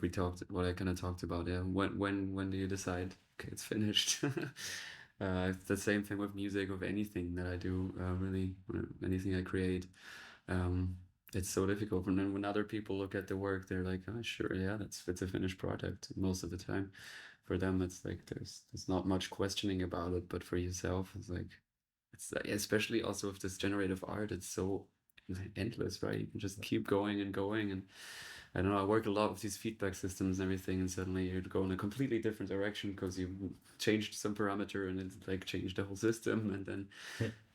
A: I kind of talked about. Yeah. When do you decide, okay, it's finished? It's the same thing with music, with anything that I do, really, anything I create. It's so difficult. And then when other people look at the work, they're like, oh, sure, yeah, it's a finished product most of the time. For them, it's like there's not much questioning about it, but for yourself, it's like, especially also with this generative art, it's so endless, right? You can just keep going and going, and I don't know, I work a lot with these feedback systems and everything, and suddenly you go in a completely different direction because you changed some parameter and it's like changed the whole system. And then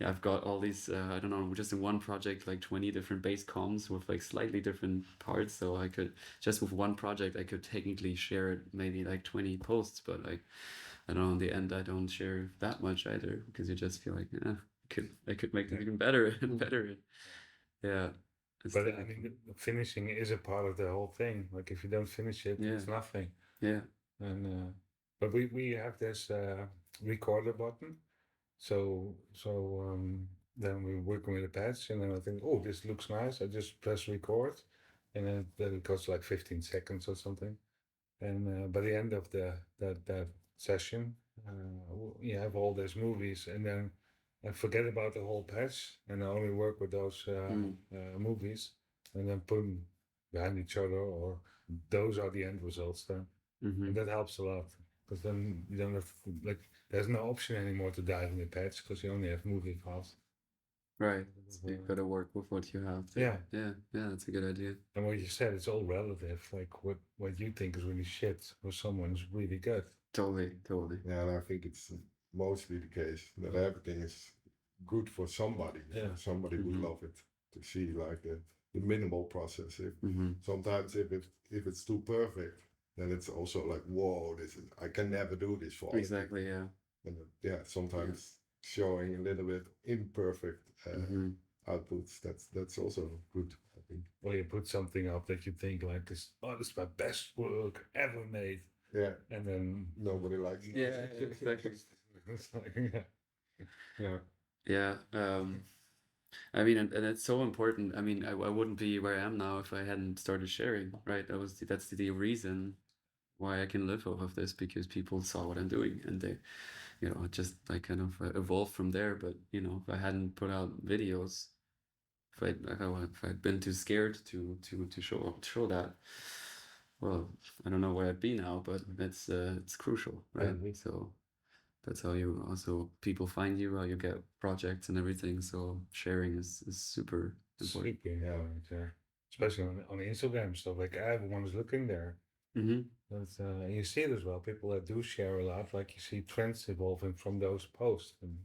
A: I've got all these, I don't know, just in one project, like 20 different base comms with like slightly different parts. So I could, just with one project, I could technically share maybe like 20 posts, but like, I don't know, in the end, I don't share that much either because you just feel like, I could make it even better and better. Yeah.
C: But I mean, finishing is a part of the whole thing. Like if you don't finish it, it's nothing.
A: Yeah.
C: And but we have this recorder button. So then we're working with a patch, and then I think, oh, this looks nice. I just press record, and then it goes like 15 seconds or something. And by the end of that session, you have all these movies, and then I forget about the whole patch, and I only work with those movies, and then put them behind each other, or those are the end results then. And that helps a lot, because then you don't have like, there's no option anymore to dive in the patch because you only have movie files.
A: Right. So you've got to work with what you have.
C: Yeah,
A: that's a good idea.
C: And what you said, it's all relative. Like what you think is really shit, or someone's really good.
A: Totally.
B: Yeah, and I think it's mostly the case that everything is good for somebody.
C: Yeah.
B: Somebody would love it to see like the minimal process. Sometimes if it's too perfect, then it's also like, whoa, I can never do this for
A: exactly.
B: And sometimes showing a little bit imperfect outputs, that's also good.
C: Or you put something up that you think like this. Oh, this is my best work ever made.
B: Yeah.
C: And then
B: nobody likes it.
A: Yeah, exactly.
C: It's like, yeah.
A: Yeah. I mean, and it's so important. I mean, I wouldn't be where I am now if I hadn't started sharing, right? That's the reason why I can live off of this, because people saw what I'm doing and they, it just like kind of evolved from there. But if I hadn't put out videos, if I'd been too scared to show that, well, I don't know where I'd be now. But it's crucial, right? So that's how you also people find you, how you get projects and everything. So sharing is super important.
C: Super, yeah, right. Especially on Instagram stuff. Like everyone's looking there. But you see it as well. People that do share a lot, like you see trends evolving from those posts, and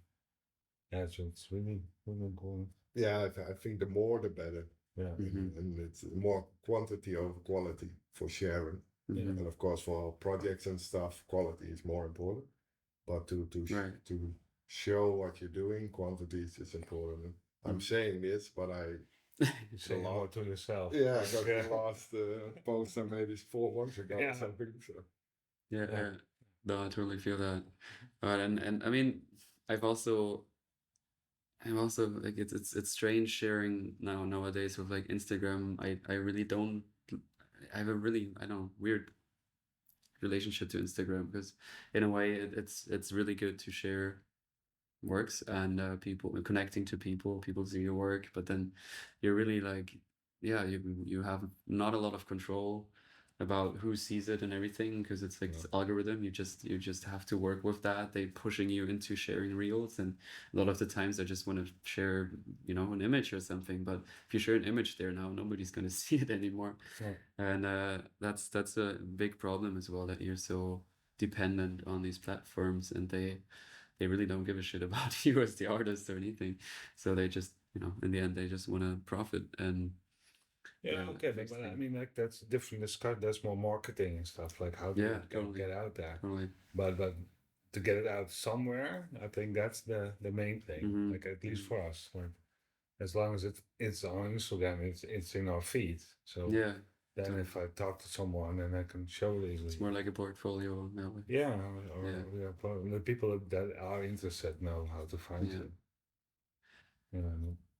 C: yeah, so it's really important.
B: Yeah, I think the more the better.
C: Yeah.
B: And it's more quantity over quality for sharing. And of course, for projects and stuff, quality is more important. But to show what you're doing, quantity is just important. I'm saying this, but
C: say more to yourself.
B: Yeah, I got the last post I made is 4 months ago or something. So.
A: Yeah. No, I totally feel that. And I mean, I'm also like it's strange sharing nowadays with like Instagram. I really don't. I have a really, I don't know, weird relationship to Instagram, because in a way it's really good to share works and people connecting to people see your work, but then you're really like, yeah, you have not a lot of control about who sees it and everything, because it's like this algorithm. You just have to work with that. They pushing you into sharing reels, and a lot of the times I just want to share an image or something, but if you share an image there now, nobody's going to see it anymore. And that's a big problem as well, that you're so dependent on these platforms, and they really don't give a shit about you as the artist or anything. So they just, in the end, they just want to profit. And
C: okay, but I mean, like that's different. That's more marketing and stuff. Like how do you get out there?
A: Totally.
C: But to get it out somewhere, I think that's the main thing. Like at least for us, like, as long as it's on Instagram, it's in our feed. So
A: yeah.
C: Then if I talk to someone, then I can show it easily.
A: It's more like a portfolio now.
C: Yeah, the people that are interested know how to find it.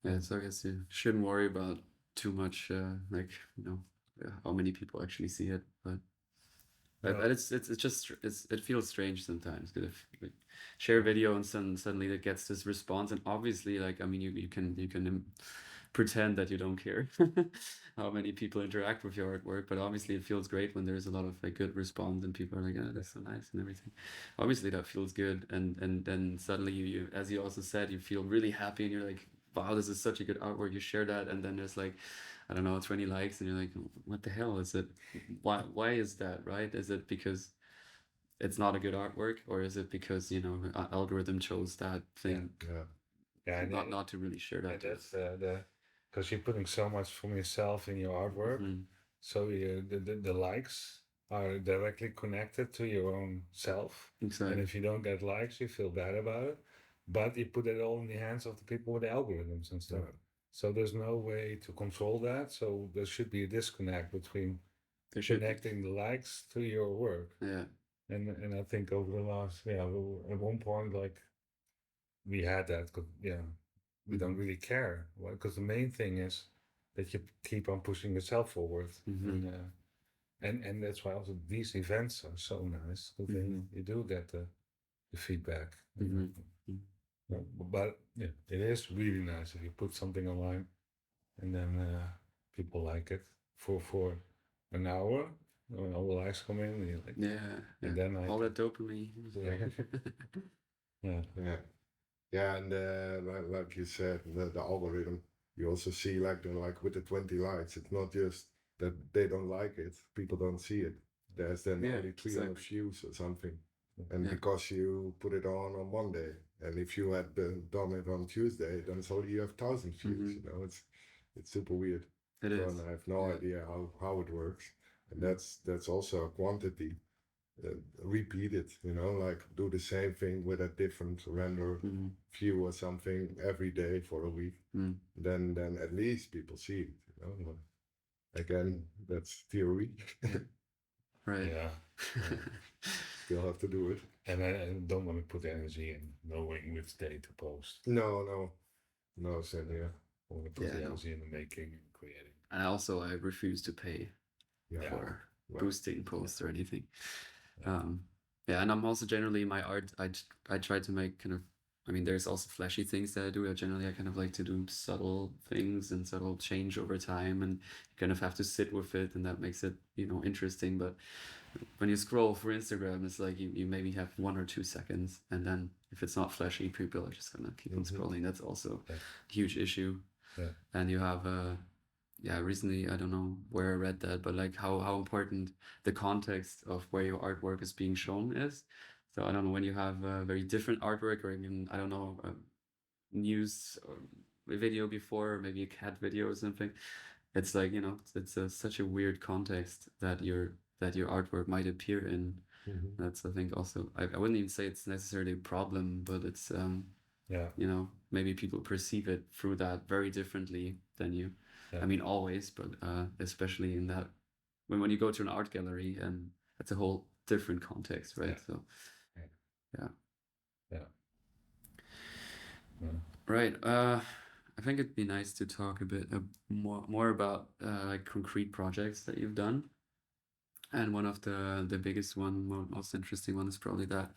A: Yeah, so I guess you shouldn't worry about too much, like how many people actually see it, but it feels strange sometimes, because if like, share a video and suddenly it gets this response, and obviously, like, I mean, you can pretend that you don't care how many people interact with your artwork, but obviously it feels great when there's a lot of like good response and people are like, oh, that's so nice and everything. Obviously that feels good, and then suddenly you, as you also said, you feel really happy and you're like, wow, this is such a good artwork. You share that, and then there's like, I don't know, 20 likes, and you're like, what the hell is it? Why is that, right? Is it because it's not a good artwork, or is it because algorithm chose that thing? Not to really share that.
C: That's because you're putting so much from yourself in your artwork, so the likes are directly connected to your own self.
A: Exactly.
C: And if you don't get likes, you feel bad about it. But you put it all in the hands of the people with the algorithms and stuff. So there's no way to control that. So there should be a disconnect between connecting the likes to your work.
A: Yeah.
C: And I think over the last, at one point, like, we had that, we don't really care. Because the main thing is that you keep on pushing yourself forward. And that's why also these events are so nice, because you do get the feedback. But it is really nice if you put something online and then people like it for an hour, when all the likes come in, and you're like, and then
A: all that dopamine.
B: And like you said, the algorithm, you also see like with the 20 likes, it's not just that they don't like it, people don't see it. There's then only 300 views or something. And because you put it on Monday, and if you had done it on Tuesday, then it's only you have 1,000 views. It's super weird.
A: It is.
B: And I have no idea how it works. And that's also a quantity. Repeat it, like do the same thing with a different render view or something every day for a week. Then at least people see it. No, again, that's theory.
A: Right.
C: Yeah.
B: Still have to do it.
C: And I don't want to put energy in knowing which day to post.
B: No, same here.
C: I want to put the
A: no.
C: energy in the making and creating.
A: And also, I refuse to pay for boosting posts or anything. Yeah, and I'm also generally my art. I try to make kind of. I mean, there's also flashy things that I do. I kind of like to do subtle things and subtle change over time, and you kind of have to sit with it, and that makes it interesting. But when you scroll through Instagram, it's like you maybe have 1 or 2 seconds, and then if it's not flashy, people are just gonna keep on scrolling. That's also a huge issue.
C: Yeah.
A: And you have recently, I don't know where I read that, but like how important the context of where your artwork is being shown is. So I don't know, when you have a very different artwork, or even, I don't know, a news or a video before, or maybe a cat video or something, it's like, it's such a weird context that your artwork might appear in. That's, I think, also, I wouldn't even say it's necessarily a problem, but it's maybe people perceive it through that very differently than you. I mean, always, but especially in that when you go to an art gallery, and it's a whole different context, right? So right. I think it'd be nice to talk a bit more about like concrete projects that you've done. And one of the biggest most interesting one is probably that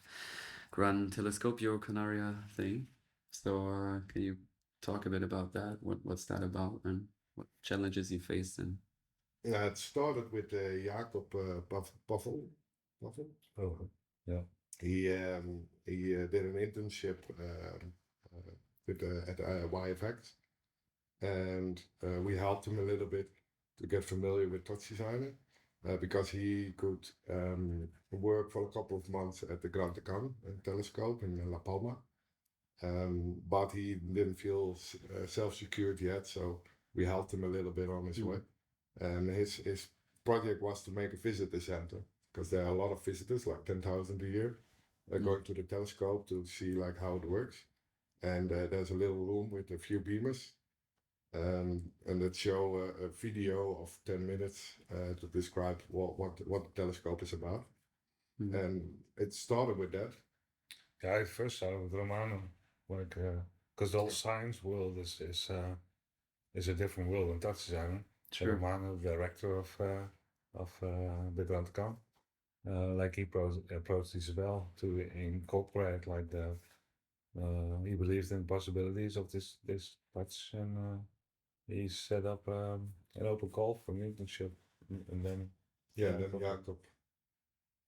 A: Gran Telescopio Canaria thing. So can you talk a bit about that? What's that about, and what challenges you faced? And
B: it started with Jacob Pavel.
C: Oh, yeah.
B: He did an internship at YFX, and we helped him a little bit to get familiar with TouchDesigner, because he could work for a couple of months at the Grantecan telescope in La Palma, but he didn't feel self-secured yet, so we helped him a little bit on his way. And his project was to make a visitor center, because there are a lot of visitors, like 10,000 a year, going to the telescope to see like how it works. And there's a little room with a few beamers, and that show a video of 10 minutes to describe what the telescope is about. And it started with that.
C: Yeah, I first started with Romano, like because the whole science world is a different world than TouchDesigner.
A: Sure.
C: Romano, the director of the Grantecan, like he approached Isabel to incorporate like he believes in possibilities of this touch, and he set up an open call for an internship, and then
B: then Jacob.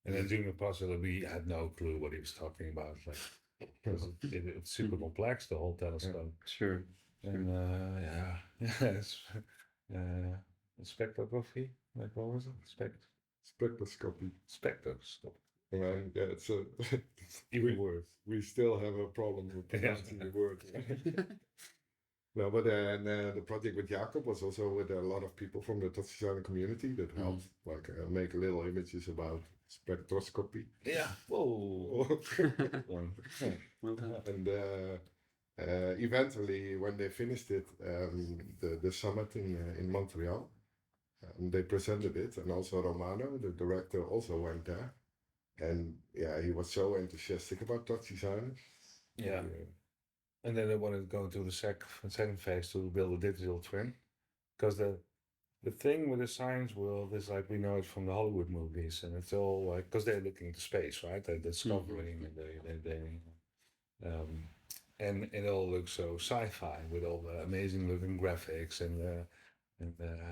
C: And then during the process, we had no clue what he was talking about, like because it's super complex, the whole telescope.
A: Sure.
C: And spectrography, like what was it?
B: Spectroscopy.
C: Spectroscopy.
B: And yeah, it's a
C: even worse.
B: We still have a problem with pronouncing the word. No, but the project with Jacob was also with a lot of people from the TouchDesigner community that helped like make little images about spectroscopy.
C: Yeah. Whoa.
A: Well done.
B: And eventually, when they finished it, the summit in Montreal, they presented it, and also Romano, the director, also went there. And yeah, he was so enthusiastic about TouchDesigner.
C: Yeah. And then they wanted to go into the second phase to build a digital twin, because the thing with the science world is like we know it from the Hollywood movies, and it's all like because they're looking into space, right? They're discovering, and and it all looks so sci-fi with all the amazing looking graphics and the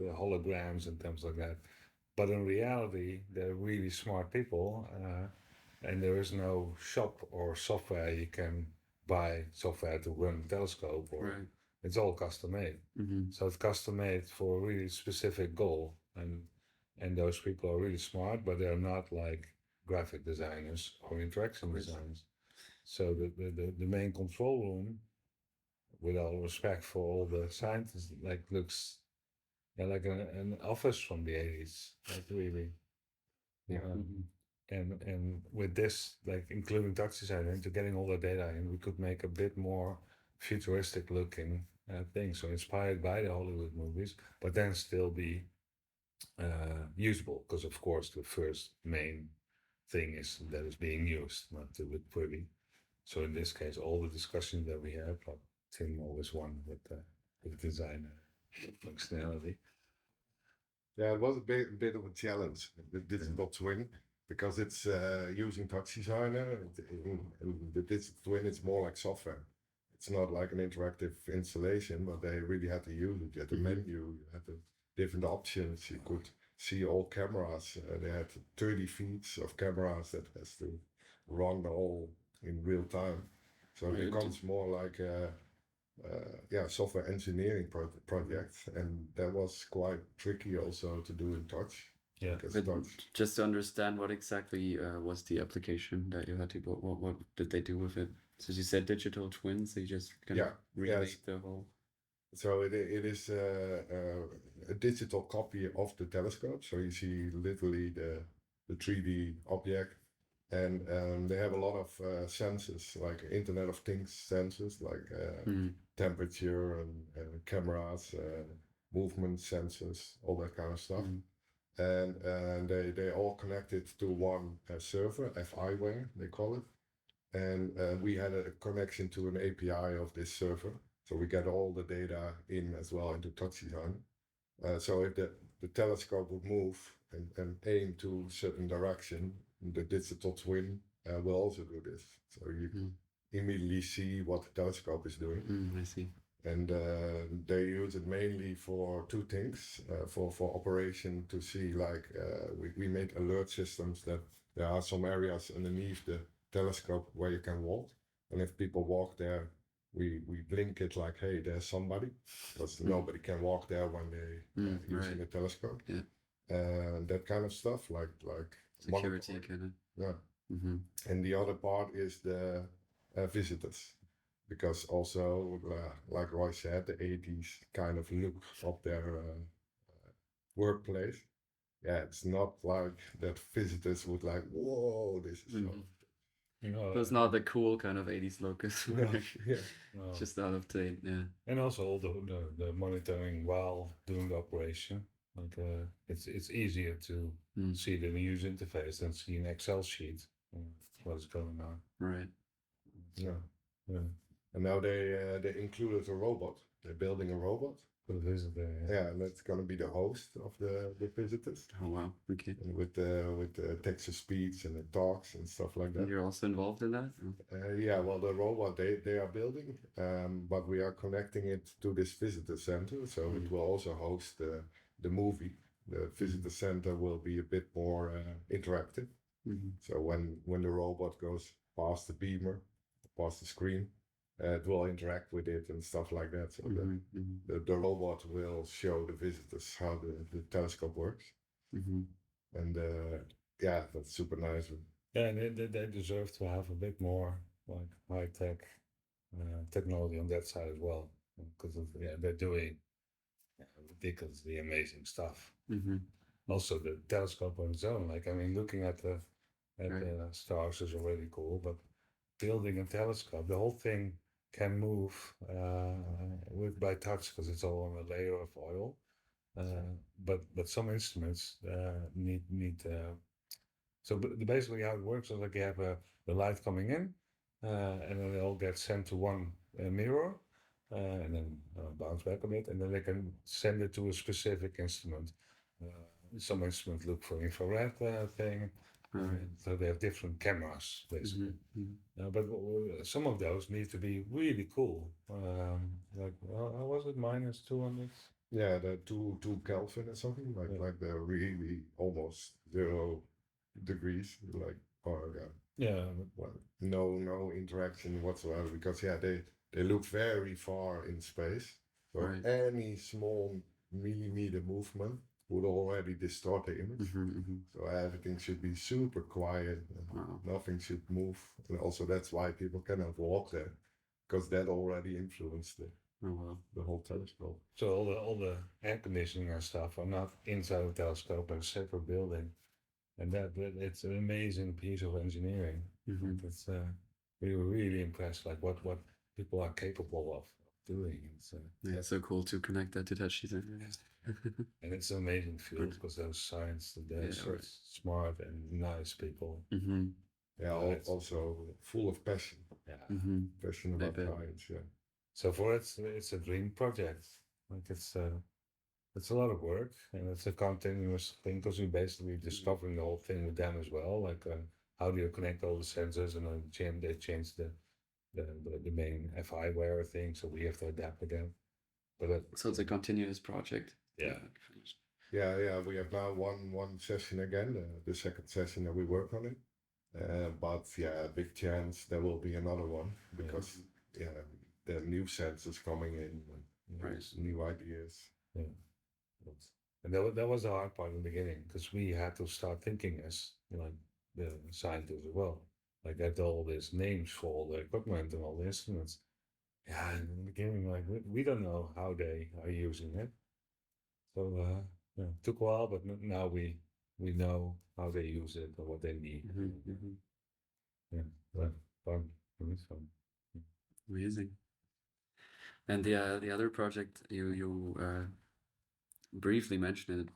C: holograms and things like that. But in reality, they're really smart people, and there is no shop or software you can buy software to run a telescope, or it's all custom made. So it's custom made for a really specific goal, and those people are really smart, but they're not like graphic designers or interaction designers. So the main control room, with all respect for all the scientists, like looks like an office from the 80s, like really. And with this, like including TouchDesigner, into getting all the data in, we could make a bit more futuristic looking thing. So inspired by the Hollywood movies, but then still be usable, because of course the first main thing is that it's being used, not to look pretty. So in this case, all the discussions that we have, like Tim always won with design functionality.
B: Yeah, it was a bit of a challenge, the digital twin, because it's using TouchDesigner. The digital twin is more like software. It's not like an interactive installation, but they really had to use it. You had the menu, you had the different options. You could see all cameras. They had 30 feeds of cameras that has to run all in real time. So it becomes more like a software engineering project, and that was quite tricky also to do in Touch.
C: Yeah,
A: just to understand what exactly was the application that you had to go. What did they do with it? So you said digital twin, so you just kind of remake the whole.
B: So it is a digital copy of the telescope. So you see literally the 3D object, and they have a lot of sensors, like Internet of Things sensors, like temperature and cameras, movement sensors, all that kind of stuff. And they all connected to one server, FIware they call it, and we had a connection to an API of this server, so we get all the data in as well into TouchDesigner. So if the telescope would move and aim to a certain direction, the digital twin will also do this. So you immediately see what the telescope is doing.
A: I see.
B: And they use it mainly for two things. For operation, to see, like, we made alert systems that there are some areas underneath the telescope where you can walk. And if people walk there, we blink it like, hey, there's somebody, because nobody can walk there when they using a telescope.
A: Yeah.
B: That kind of stuff, like
A: security kind of.
B: Yeah. And the other part is the visitors, because also, like Roy said, the 80s kind of look of their workplace. Yeah, it's not like that visitors would like, whoa, this is so.
A: So it's not the cool kind of 80s look.
C: No.
A: Just out of date. Yeah.
C: And also all the monitoring while doing the operation. Like it's easier to see the user interface than see an Excel sheet. What's going on?
A: Right.
B: Yeah. And now they included a robot. They're building a robot
C: for the visitor.
B: Yeah, and that's gonna be the host of the visitors.
A: Oh wow! Okay.
B: And with the text to speech and the talks and stuff like that.
A: And you're also involved in that?
B: Yeah. Well, the robot they are building, but we are connecting it to this visitor center, so it will also host the movie. The visitor center will be a bit more interactive. So when the robot goes past the beamer, past the screen, it will interact with it and stuff like that. So the robot will show the visitors how the telescope works. And yeah, that's super nice.
C: Yeah, and they deserve to have a bit more like high-tech technology on that side as well, because they're doing ridiculously amazing stuff. Also, the telescope on its own, like, I mean, looking at the stars is already cool, but building a telescope, the whole thing can move by touch, because it's all on a layer of oil. But some instruments need so basically how it works is like you have the light coming in, and then it all gets sent to one mirror, and then bounce back a bit, and then they can send it to a specific instrument. Some instruments look for infrared thing. So they have different cameras, basically. But some of those need to be really cool. Like, how was it? -200?
B: Yeah, the two Kelvin or something, like they're really almost 0 degrees, like, or well, no interaction whatsoever, because they look very far in space. So any small millimeter movement would already distort the image. So everything should be super quiet. Nothing should move. And also that's why people cannot walk there, because that already influenced the whole telescope.
C: So all the air conditioning and stuff are not inside the telescope, but a separate building. And that it's an amazing piece of engineering. It's we were really impressed, like what people are capable of doing. It's
A: it's so cool to connect that to TouchDesigner.
C: and it's an amazing field because there's science, there's smart and nice people.
B: Yeah, also full of passion.
C: Yeah,
B: passion about science. Yeah.
C: So for it's a dream project. Like it's a lot of work, and it's a continuous thing because we're basically discovering the whole thing with them as well. Like how do you connect all the sensors, and then they change the main FI wire thing, so we have to adapt with them. But
A: so it's a continuous project.
C: Yeah.
B: Yeah. We have now one session again, the second session that we work on it. But yeah, big chance there will be another one because the new sensors coming in, new ideas.
C: Yeah. And that was the hard part in the beginning because we had to start thinking as like the scientists as well. Like I had all these names for all the equipment and all the instruments. Yeah, in the beginning, like we don't know how they are using it. So it took a while, but now we know how they use it or what they need. Yeah, but fun. It's fun.
A: Amazing. And the other project you briefly mentioned it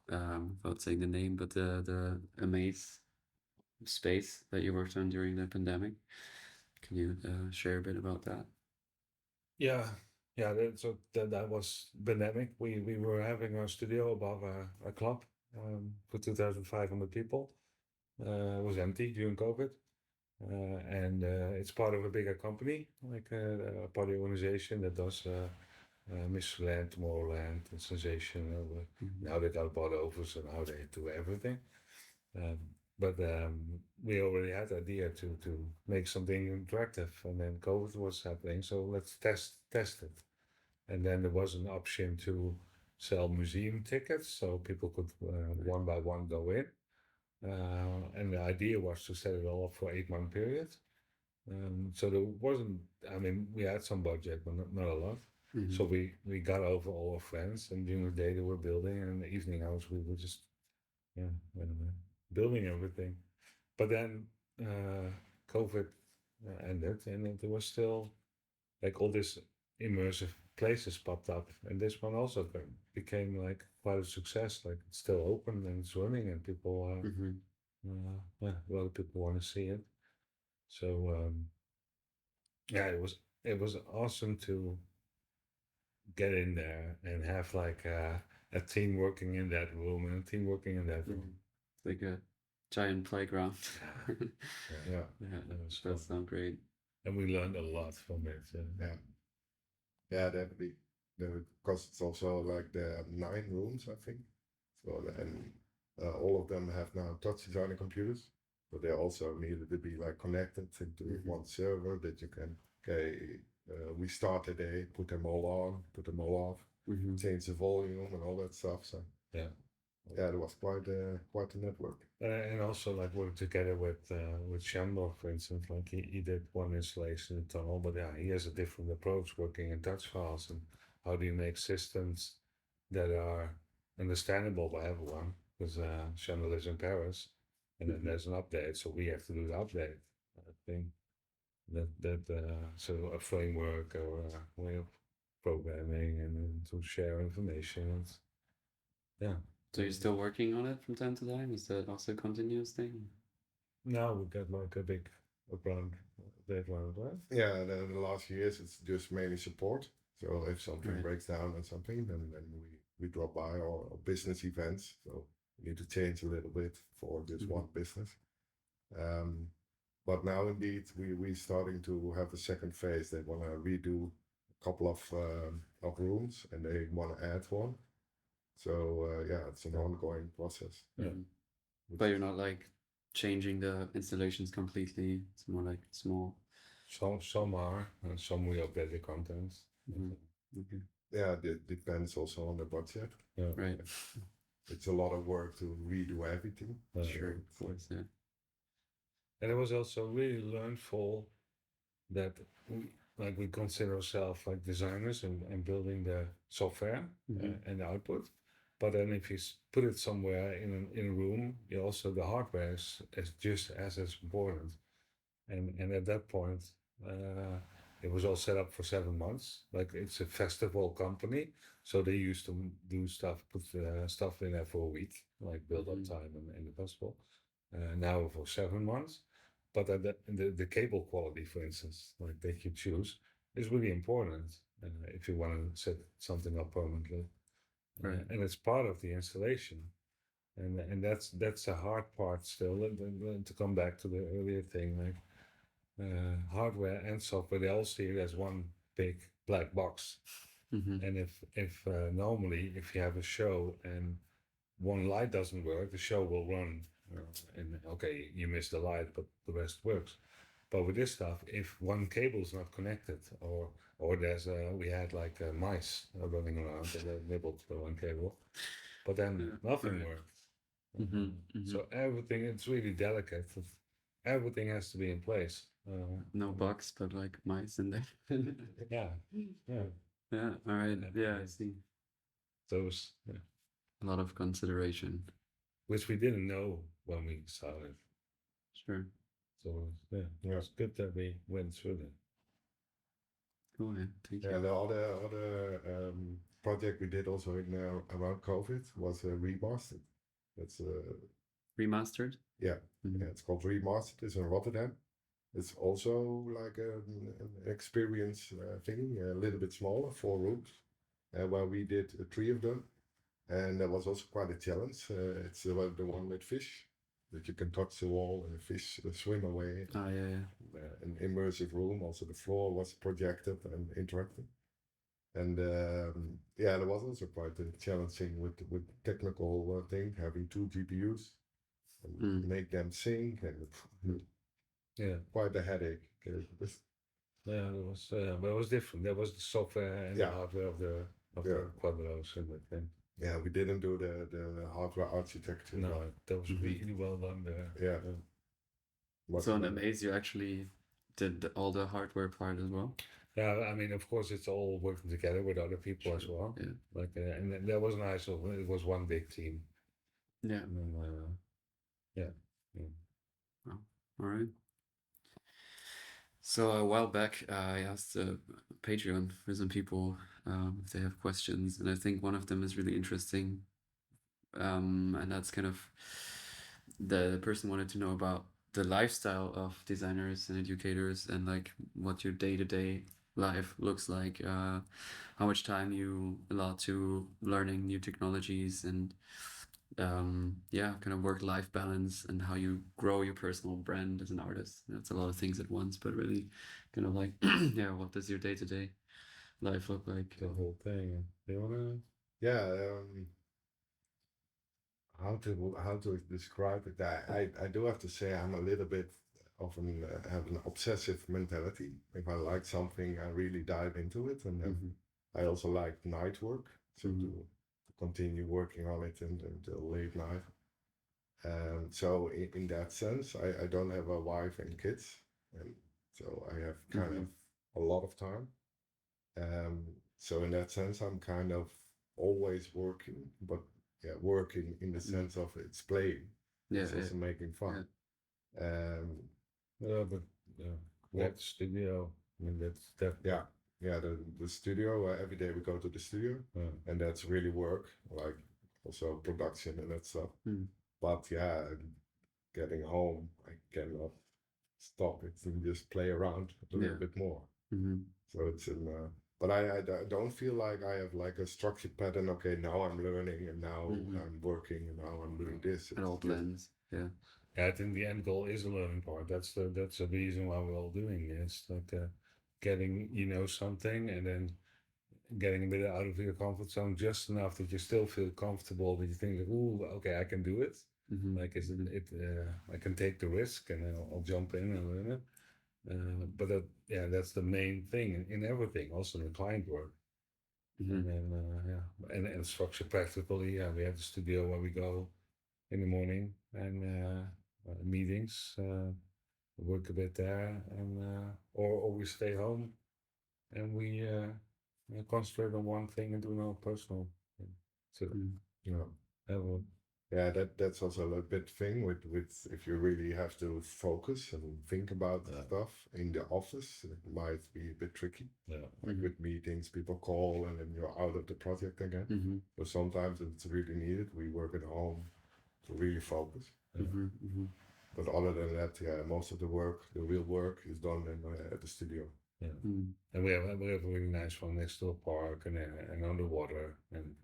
A: without saying the name, but the AMAZE space that you worked on during the pandemic. Can you share a bit about that?
C: Yeah, so that was pandemic. We were having a studio above a club for 2,500 people. It was empty during COVID. And it's part of a bigger company, like a party organization that does Michelin, Tomorrowland, and Sensation. Now they got bought over, so now they do everything. But we already had the idea to make something interactive, and then COVID was happening, so let's test it. And then there was an option to sell museum tickets, so people could one by one go in. And the idea was to set it all up for 8-month period. So there wasn't, I mean, we had some budget, but not a lot. So we got over all our friends, and during the day they were building, and in the evening hours we were just building everything. But then COVID ended, and it was still like all these immersive places popped up, and this one also became like quite a success. Like it's still open and it's running, and people, a lot of people want to see it. So it was awesome to get in there and have like a team working in that room and a team working in that room.
A: Like a giant playground.
B: Yeah,
A: that sounds great.
C: And we learned a lot from it.
B: Yeah, definitely. Because it's also like the 9 rooms, I think. So and all of them have now TouchDesigner computers, but they also needed to be like connected into one server that you can we start the day, put them all on, put them all off, change the volume and all that stuff. So yeah, it was quite a network.
C: And also like work together with Shambo, for instance. Like he did one installation in Tunnel, but he has a different approach working in touch files, and how do you make systems that are understandable by everyone? Because Shambo lives in Paris, and then there's an update, so we have to do the update. I think so a framework or a way of programming and to share information.
A: So you're still working on it from time to time? Is that also a continuous thing?
C: Now we got like a big upload deadline, right?
B: Yeah, the last years it's just mainly support. So if something breaks down or something, then we drop by or business events. So we need to change a little bit for just one business. But now indeed we starting to have a second phase. They want to redo a couple of rooms, and they want to add one. So it's an ongoing process.
A: But you're not like changing the installations completely. It's more like small.
C: Some are, and some we update the contents.
A: Okay.
B: Yeah, it depends also on the budget.
C: Yeah.
A: Right.
B: It's a lot of work to redo everything.
A: Sure, of course, yeah.
C: And it was also really learnful that we consider ourselves like designers and building the software and the output. But then if you put it somewhere in a room, also the hardware is just as important. And at that point, it was all set up for 7 months. Like it's a festival company, so they used to do stuff, put stuff in there for a week, like build up time in the festival. Now for 7 months, but the cable quality, for instance, like that you choose, is really important if you want to set something up permanently.
A: Right.
C: And it's part of the installation, and that's the hard part still. And to come back to the earlier thing, like hardware and software, they all see it as one big black box. And if normally if you have a show and one light doesn't work, the show will run. And okay, you missed the light, but the rest works. But with this stuff, if one cable is not connected, or there's we had like mice running around and they nibbled the one cable, but then nothing worked. So everything, it's really delicate. Everything has to be in place.
A: No bugs, but like mice in there.
C: Yeah.
A: Yeah. All right. Yeah, I see.
C: Those,
A: A lot of consideration.
C: which we didn't know when we started.
A: Sure.
C: So it's good that we went through that.
A: Go ahead. Thank you.
B: Yeah, the other project we did also in around COVID was remastered. That's
A: Remastered?
B: yeah, it's called Remastered. It's in Rotterdam. It's also like an experience thing, a little bit smaller, 4 rooms, where we did 3 of them, and that was also quite a challenge. It's the one with fish, that you can touch the wall and the fish swim away.
A: Oh, yeah.
B: An immersive room. Also, the floor was projected and interactive. And yeah, there was also quite a challenging with technical thing, having 2 GPUs and make them sync, and quite a headache.
C: Yeah, it was, but it was different. There was the software and the hardware of the Quadros and that thing.
B: Yeah, we didn't do the hardware architecture.
C: No, that was really well done there.
B: Yeah.
A: So in AMAZE, you actually did all the hardware part as well?
C: Yeah, I mean, of course, it's all working together with other people as well.
A: Yeah.
C: Like, and that was nice. It was one big team.
A: Yeah.
C: And then, yeah.
A: Wow. All right. So a while back, I asked Patreon for some people if they have questions, and I think one of them is really interesting, and that's kind of the person wanted to know about the lifestyle of designers and educators, and like what your day-to-day life looks like, how much time you allot to learning new technologies, and kind of work-life balance, and how you grow your personal brand as an artist. That's a lot of things at once, but really kind of like, what does your day-to-day life look like?
C: The whole thing. Do you wanna?
B: Yeah. How to describe it? I do have to say I'm a little bit of have an obsessive mentality. If I like something, I really dive into it, and I also like night work, so to continue working on it until late night. So in that sense, I don't have a wife and kids, and so I have kind of a lot of time. So in that sense, I'm kind of always working, but working in the sense of it's playing. It's also making fun.
C: But that studio, I mean, that's that.
B: Yeah, the studio, every day we go to the studio, and that's really work, like also production and that stuff. But getting home, I cannot stop it and just play around a little bit more. So it's but I don't feel like I have like a structured pattern. Okay, now I'm learning, and now I'm working, and now I'm doing this.
A: It all blends. Yeah,
C: I think the end goal is the learning part. That's the reason why we're all doing this. Like getting something, and then getting a bit out of your comfort zone just enough that you still feel comfortable. That you think, "Ooh, okay, I can do it." Like I can take the risk, and I'll jump in and learn it. But that's the main thing in everything, also in the client work. And then and structure practically. We have the studio where we go in the morning, and meetings, work a bit there, and or we stay home and we concentrate on one thing and do no personal thing. So
B: Yeah, that's also a bit thing with if you really have to focus and think about stuff in the office, it might be a bit tricky.
C: Yeah.
B: Like with meetings, people call and then you're out of the project again. So sometimes it's really needed. We work at home to really focus. But other than that, yeah, most of the work, the real work, is done at the studio.
C: Yeah. And we have a really nice one next to a park and on the water. And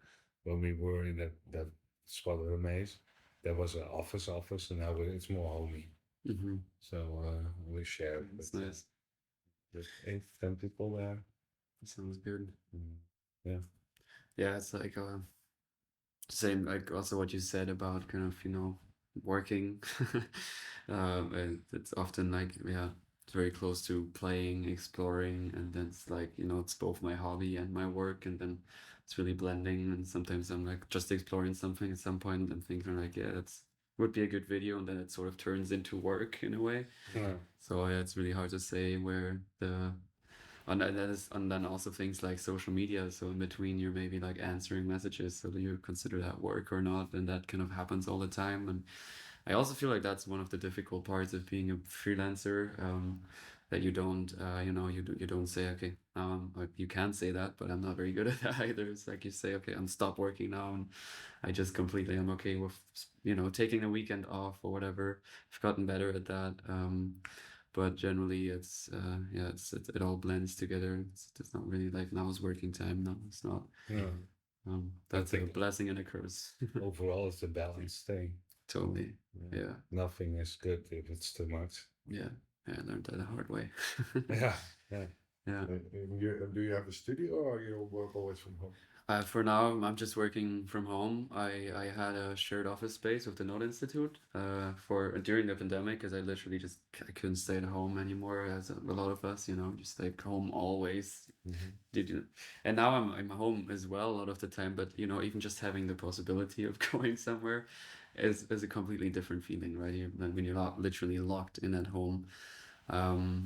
C: when we were in that spot of AMAZE, there was an office, and now it's more homey. So we share.
A: It's nice.
C: There's 8-10 people there.
A: That sounds good.
C: Yeah.
A: Yeah, it's like same, like also what you said about kind of, working. And it's often like, yeah, it's very close to playing, exploring, and then it's like, it's both my hobby and my work, and then it's really blending. And sometimes I'm like just exploring something at some point and thinking like, yeah, that's would be a good video, and then it sort of turns into work in a way.
C: Yeah.
A: So yeah, it's really hard to say where and then also things like social media. So in between, you're maybe like answering messages. So do you consider that work or not? And that kind of happens all the time. And I also feel like that's one of the difficult parts of being a freelancer. That you don't, you don't say, okay, you can say that, but I'm not very good at that either. It's like you say, okay, I'm stop working now, and I just completely am okay with, taking a weekend off or whatever. I've gotten better at that. But generally, it's it all blends together. It's not really like now is working time. No, it's not.
C: Yeah.
A: That's a blessing and a curse.
C: Overall, it's a balanced thing.
A: Totally. Yeah.
C: Nothing is good if it's too much.
A: Yeah. I learned that the hard way.
C: Yeah. Yeah.
A: Yeah.
B: Do you have a studio or you work always from home?
A: For now, I'm just working from home. I had a shared office space with the Node Institute for during the pandemic, because I literally just I couldn't stay at home anymore, as a lot of us, just like home always. Did you? And now I'm home as well a lot of the time. But even just having the possibility of going somewhere is a completely different feeling, right? When you're literally locked in at home.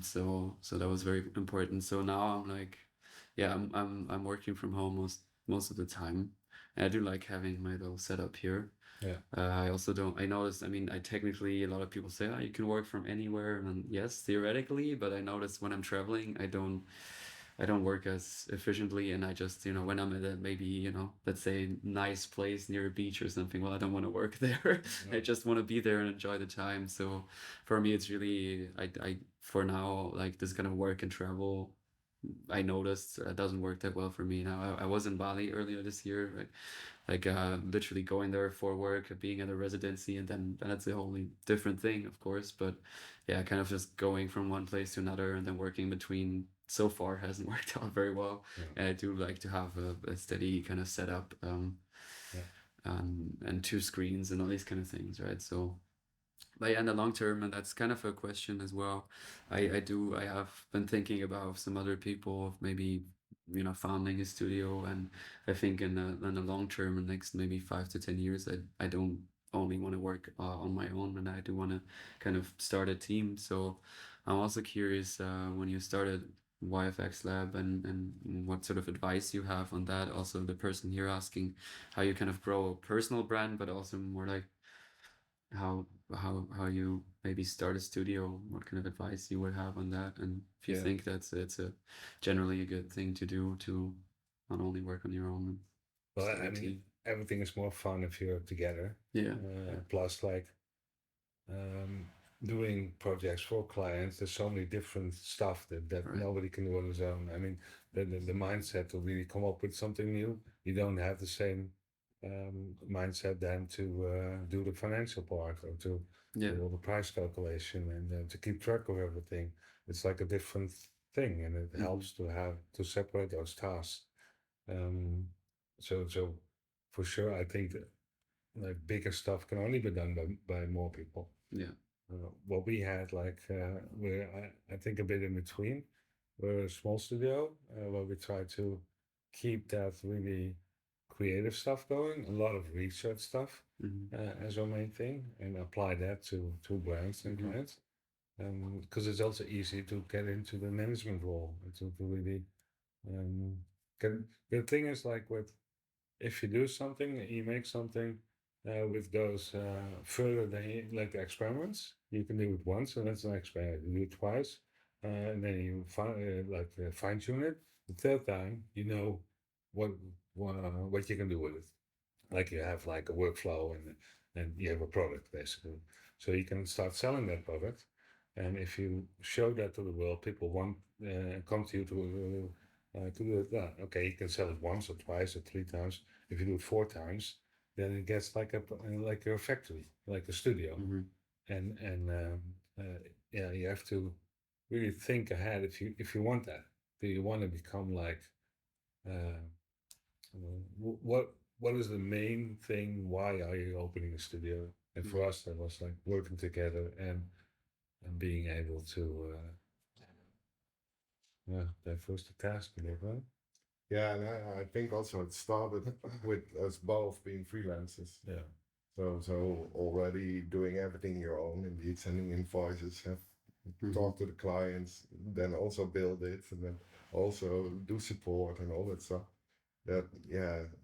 A: So that was very important. So now I'm like, yeah, I'm working from home most of the time. And I do like having my little setup here.
C: Yeah.
A: I also don't, I noticed, I mean, technically, a lot of people say, you can work from anywhere. And yes, theoretically, but I notice when I'm traveling, I don't work as efficiently. And I just, when I'm at a maybe, let's say nice place near a beach or something, well, I don't want to work there. I just want to be there and enjoy the time. So for me, it's really, for now, like this kind of work and travel, I noticed it doesn't work that well for me now. I was in Bali earlier this year, right? Like literally going there for work, being at a residency, and then that's a wholly different thing, of course. But yeah, kind of just going from one place to another and then working between so far hasn't worked out very well. And I do like to have a steady kind of setup, and two screens and all these kind of things, right? So but yeah, in the long term, and that's kind of a question as well. I have been thinking about some other people of maybe, founding a studio, and I think in the long term, in the next maybe 5 to 10 years, I don't only want to work on my own, and I do want to kind of start a team. So I'm also curious when you started yfxlab, and what sort of advice you have on that. Also, the person here asking how you kind of grow a personal brand, but also more like how you maybe start a studio, what kind of advice you would have on that, and if you think it's a generally a good thing to do, to not only work on your own.
C: Well, I mean, everything is more fun if you're together.
A: Yeah.
C: Plus, like doing projects for clients, there's so many different stuff that right. Nobody can do on his own. I mean, the mindset to really come up with something new, you don't have the same mindset then to do the financial part, or to do all the price calculation, and to keep track of everything. It's like a different thing, and it helps to separate those tasks. So for sure, I think that like bigger stuff can only be done by more people.
A: Yeah.
C: What we had, like we're I think a bit in between. We're a small studio where we try to keep that really creative stuff going, a lot of research stuff as our main thing, and apply that to brands and clients. Because it's also easy to get into the management role and to really the thing is, like, with if you do something, you make something, with those further than like the experiments. You can do it once, and that's an experiment. You do it twice, and then you fine tune it. The third time, you know what what you can do with it. Like you have like a workflow, and you have a product basically. So you can start selling that product, and if you show that to the world, people want come to you to do it. Okay, you can sell it once or twice or 3 times. If you do it 4 times, then it gets like a factory, like a studio, and yeah, you have to really think ahead if you want that. Do you want to become like uh, what is the main thing? Why are you opening a studio? And for us, that was like working together and being able to diverse the task, right?
B: Yeah, and I think also it started with us both being freelancers.
C: Yeah.
B: So already doing everything your own, indeed, sending invoices, have talk to the clients, then also build it, and then also do support and all that stuff. That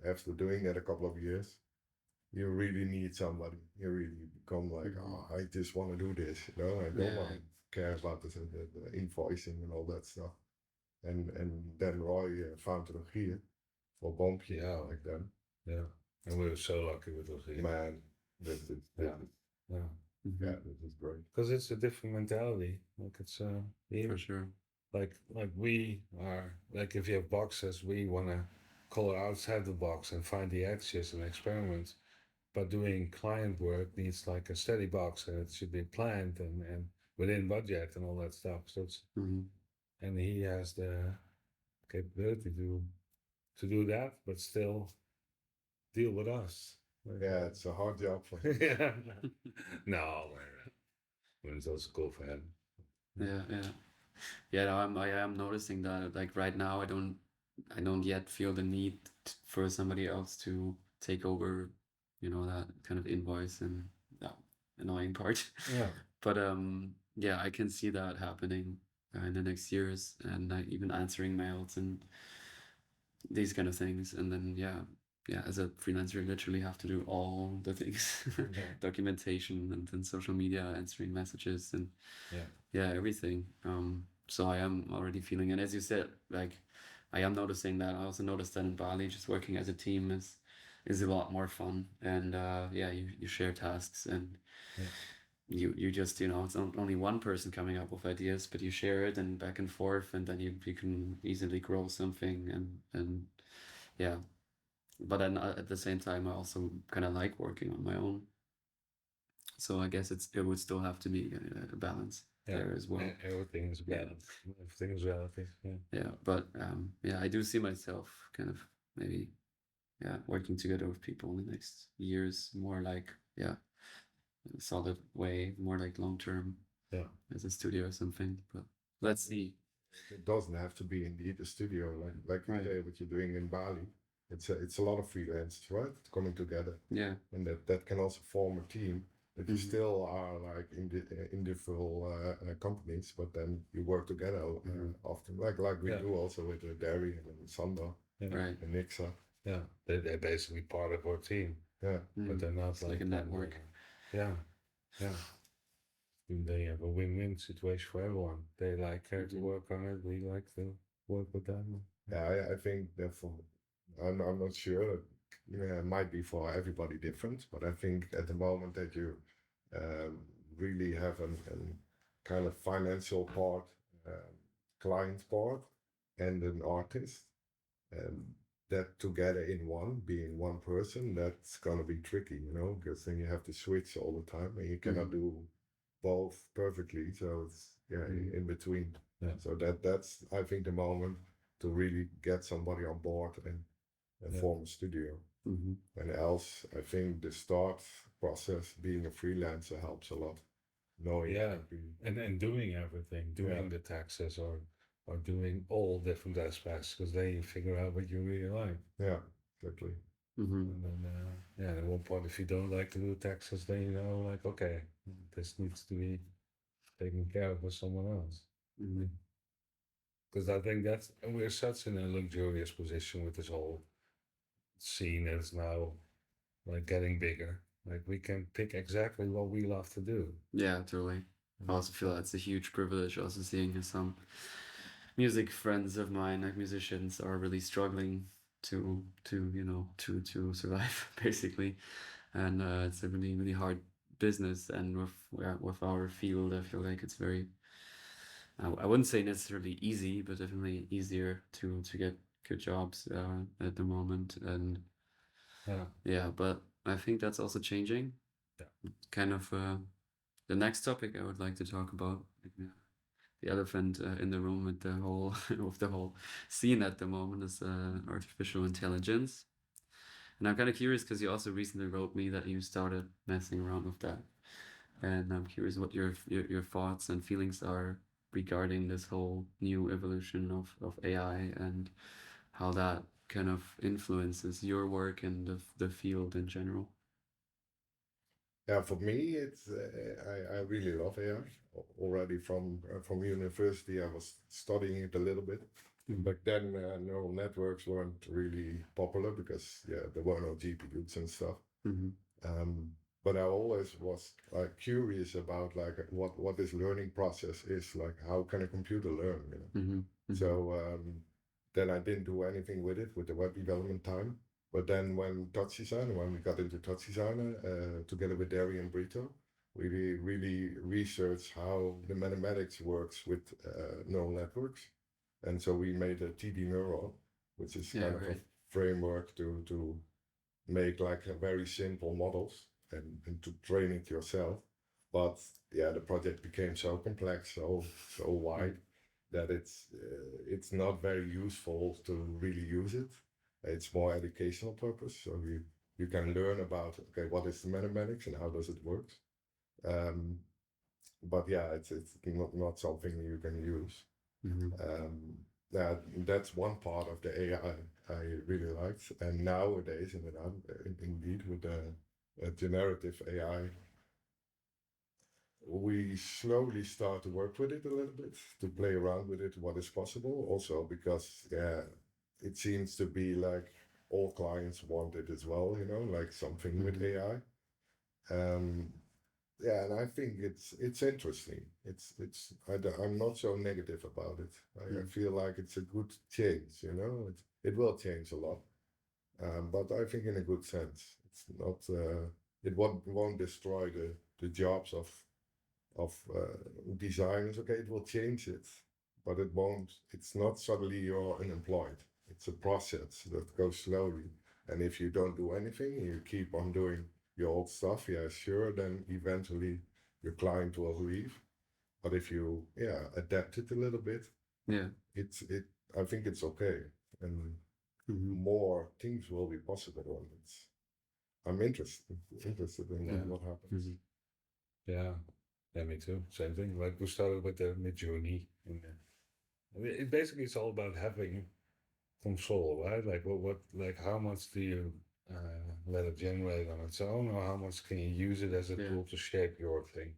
B: after doing that a couple of years, you really need somebody. You really become like, oh, I just want to do this. You know, I don't want to care about the invoicing and all that stuff. And then Roy found Rogier for Boompje like that.
C: Yeah, and we were so lucky with Rogier.
B: Man, this is great.
C: Because it's a different mentality. Like it's
A: for sure.
C: Like we are like if you have boxes, we want to color outside the box and find the edges and experiment. But doing client work needs like a steady box, and it should be planned and within budget and all that stuff. So it's and he has the capability to do that, but still deal with us.
B: Yeah, it's a hard job for him.
C: Yeah. No, man, it's also cool for him.
A: Yeah. No, I am noticing that like right now I don't yet feel the need for somebody else to take over, that kind of invoice and that annoying part.
C: Yeah.
A: But yeah, I can see that happening in the next years, and like even answering mails and these kind of things. And then as a freelancer, you literally have to do all the things, documentation and then social media, answering messages, and everything. So I am already feeling, and as you said, like I am noticing that. I also noticed that in Bali, just working as a team is a lot more fun, and you share tasks, and you just it's not only one person coming up with ideas, but you share it and back and forth, and then you can easily grow something, and but then at the same time I also kind of like working on my own, so I guess it would still have to be a balance there as well.
C: Everything is balance. Everything is relative.
A: But I do see myself kind of maybe working together with people in the next years, more like in a solid way, more like long term, as a studio or something. But let's see.
B: It doesn't have to be indeed a studio like what you're doing in Bali. It's a lot of freelancers, right? Coming together.
C: Yeah.
B: And that can also form a team. But you still are like individual companies, but then you work together often, like we do also with Derry and Sander and Nixa.
C: Yeah, they're basically part of our team.
B: Yeah,
C: but they're not
A: like a network.
C: Yeah. They have a win-win situation for everyone. They like care to work on it. We like to work with them.
B: Yeah, I think therefore, I'm not sure. It might be for everybody different, but I think at the moment that you really have a kind of financial part, client part, and an artist, that together in being one person, that's gonna be tricky, because then you have to switch all the time, and you cannot do both perfectly. So it's in between.
C: Yeah.
B: So that's I think the moment to really get somebody on board and form a studio. And else, I think the start process, being a freelancer, helps a lot. Knowing
C: and doing everything, doing the taxes or doing all different aspects, because then you figure out what you really like.
B: Yeah, exactly.
C: And then at one point, if you don't like to do taxes, then you know, like, okay, this needs to be taken care of with someone else. Because I think we're such in a luxurious position with this whole scene that's now like getting bigger, Like we can pick exactly what we love to do.
A: Yeah, totally. I also feel that's a huge privilege. Also seeing some music friends of mine, like musicians, are really struggling to to survive basically, and it's a really hard business. And with our field, I feel like it's very I wouldn't say necessarily easy, but definitely easier to get good jobs at the moment. And yeah, but I think that's also changing.
C: Yeah.
A: Kind of the next topic I would like to talk about, the elephant in the room with the whole with the whole scene at the moment, is artificial intelligence. And I'm kind of curious because you also recently wrote me that you started messing around with that, and I'm curious what your thoughts and feelings are regarding this whole new evolution of AI and how that kind of influences your work and the field in general.
B: Yeah, for me, it's I really love AI. Already from university, I was studying it a little bit. Back then, neural networks weren't really popular because there were no GPUs and stuff. But I always was like curious about like what this learning process is, like how can a computer learn, you know? So then I didn't do anything with it with the web development time. But then when we got into TouchDesigner together with Darian Brito, we really researched how the mathematics works with neural networks. And so we made a TD neural, which is kind of a framework to make like a very simple models and to train it yourself. But yeah, the project became so complex, so wide that it's not very useful to really use it. It's more educational purpose. So you can learn about okay, what is the mathematics and how does it work. But yeah, it's not something you can use. That's one part of the AI I really liked. And nowadays, indeed, with the generative AI, we slowly start to work with it a little bit, to play around with it, what is possible. Also, because it seems to be like all clients want it as well, you know, like something with AI. Yeah, and I think it's interesting. I'm not so negative about it. I feel like it's a good change. You know, it will change a lot, but I think in a good sense. It's not. It won't destroy the jobs of designers. Okay, it will change it, but it won't. It's not suddenly you're unemployed. It's a process that goes slowly, and if you don't do anything, you keep on doing your old stuff, yeah, sure, then eventually your client will leave. But if you, adapt it a little bit, I think it's okay, and more things will be possible. And I'm interested in what happens.
C: Yeah, me too. Same thing. Like we started with the Mid Journey, and it basically it's all about having control, right? Like like how much do you let it generate on its own, or how much can you use it as a tool to shape your thing?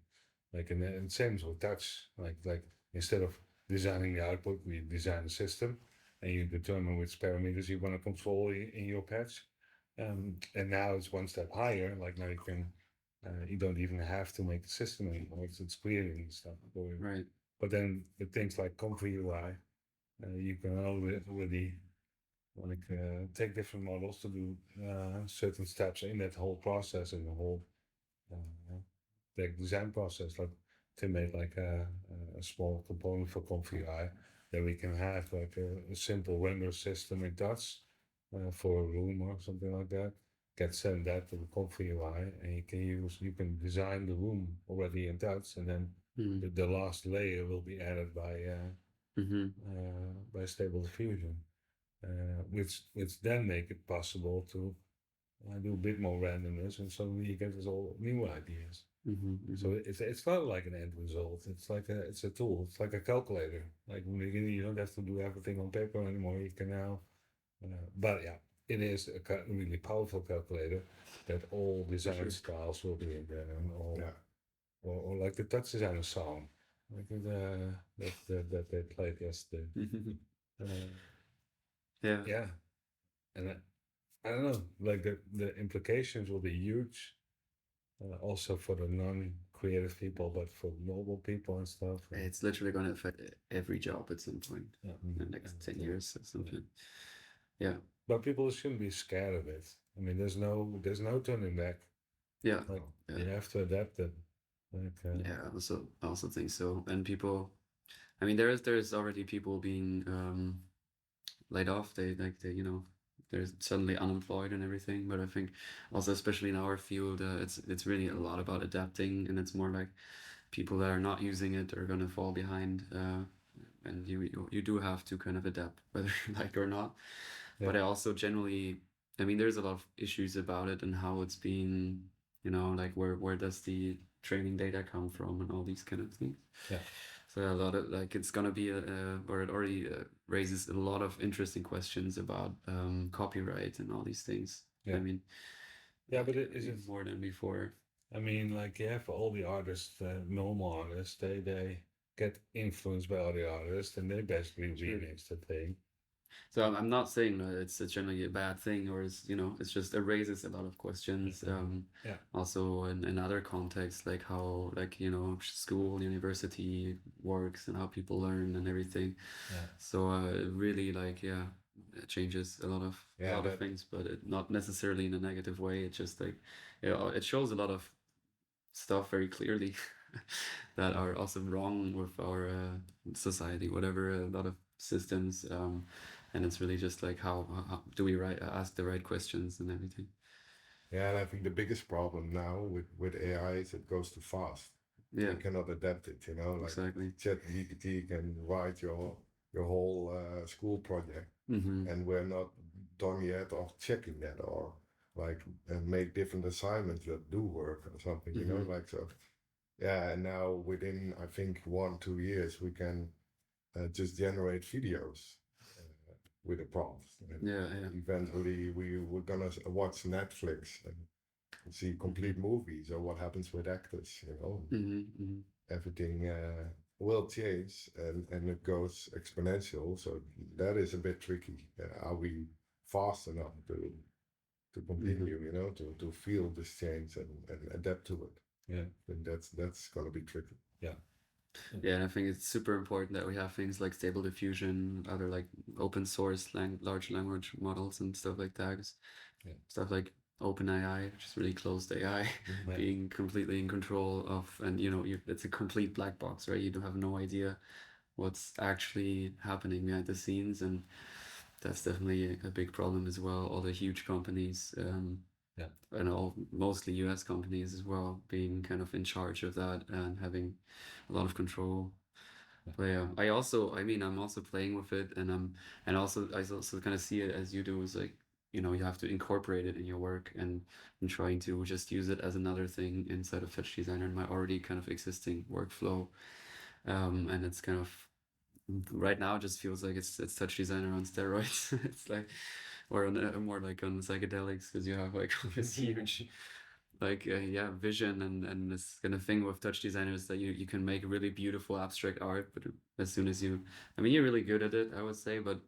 C: Like and same with touch. Like instead of designing the output, we design a system, and you determine which parameters you want to control in your patch. And now it's one step higher. Like now you can. You don't even have to make the system anymore. It's creating stuff for you.
A: Right.
C: But then with things like Comfy UI, you can already like take different models to do certain steps in that whole process and the whole the design process. Like to make like a small component for Comfy UI that we can have like a simple render system in Touch for a room or something like that. Get send that to the Comfy UI, and you can design the room already in Touch, and then the last layer will be added by Stable Diffusion. Which then make it possible to do a bit more randomness, and suddenly you get this all new ideas. So it's not like an end result. It's like it's a tool. It's like a calculator. Like in the beginning, you don't have to do everything on paper anymore. You can now, but yeah, it is a really powerful calculator that all design styles will be in there, and all, or like the TouchDesigner song, like that they played yesterday. Yeah, and I don't know, like the implications will be huge also for the non-creative people, but for mobile people and stuff.
A: It's literally going to affect every job at some point in the next 10 years or something. Yeah.
C: But people shouldn't be scared of it. I mean, there's no turning back.
A: Yeah.
C: Like you have to adapt it. Like,
A: yeah, I also think so. And people, I mean, there's already people being laid off. They they're suddenly unemployed and everything. But I think also, especially in our field, it's really a lot about adapting, and it's more like people that are not using it are gonna fall behind. And you do have to kind of adapt, whether you like or not.
C: Yeah.
A: But I also generally, I mean, there's a lot of issues about it and how it's being, like where does the training data come from and all these kind of things.
C: Yeah.
A: So a lot of like it's gonna be or it already raises a lot of interesting questions about copyright and all these things.
C: Yeah.
A: I mean,
C: yeah, but is it
A: more than before?
C: I mean, like you have all the artists, normal artists, they get influenced by other artists, and they basically remix the thing.
A: So I'm not saying that it's generally a bad thing, or it's just it raises a lot of questions.
C: Yeah.
A: Also in other contexts, like how school, university works and how people learn and everything.
C: Yeah.
A: So it really it changes a lot of things, but not necessarily in a negative way. It's just like it shows a lot of stuff very clearly that are also wrong with our society, whatever, a lot of systems. And it's really just like how do we ask the right questions and everything.
B: Yeah, and I think the biggest problem now with AI is it goes too fast.
A: Yeah,
B: you cannot adapt it. Like
A: exactly.
B: ChatGPT can write your whole school project, and we're not done yet of checking that or like make different assignments that do work or something. Like so. Yeah, and now within I think 1-2 years we can just generate videos with a prompt. And eventually we're gonna watch Netflix and see complete movies or what happens with actors. Everything will change and it goes exponential. So that is a bit tricky. Are we fast enough to continue? To feel this change and adapt to it?
C: Yeah,
B: and that's gonna be tricky.
C: Yeah.
A: Yeah, and I think it's super important that we have things like Stable Diffusion, other like open source large language models and stuff like that. Stuff like OpenAI, which is really closed AI, being completely in control of, and it's a complete black box, right? You don't have no idea what's actually happening behind the scenes, and that's definitely a big problem as well. All the huge companies, and mostly US companies as well, being kind of in charge of that and having a lot of control. But yeah, I'm also playing with it, and I also kind of see it as you do, is like, you have to incorporate it in your work and trying to just use it as another thing inside of TouchDesigner in my already kind of existing workflow. And it's kind of right now it just feels like it's TouchDesigner on steroids. It's like, or more like on psychedelics, because you have like this huge vision and this kind of thing with TouchDesigner is that you can make really beautiful abstract art, but as soon as you're really good at it, I would say, but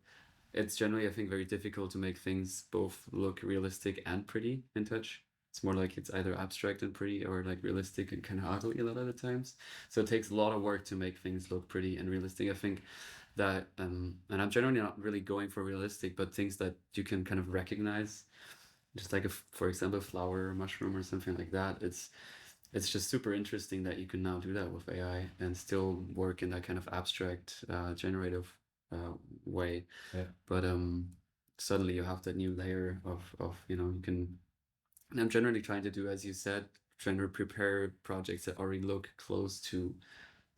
A: it's generally, I think, very difficult to make things both look realistic and pretty in Touch. It's more like it's either abstract and pretty or like realistic and kind of ugly a lot of the times. So it takes a lot of work to make things look pretty and realistic. I think that, and I'm generally not really going for realistic, but things that you can kind of recognize, just like for example, flower or mushroom or something like that. It's just super interesting that you can now do that with AI and still work in that kind of abstract, generative way. But suddenly you have that new layer of you can. And I'm generally trying to do, as you said, trying to prepare projects that already look close to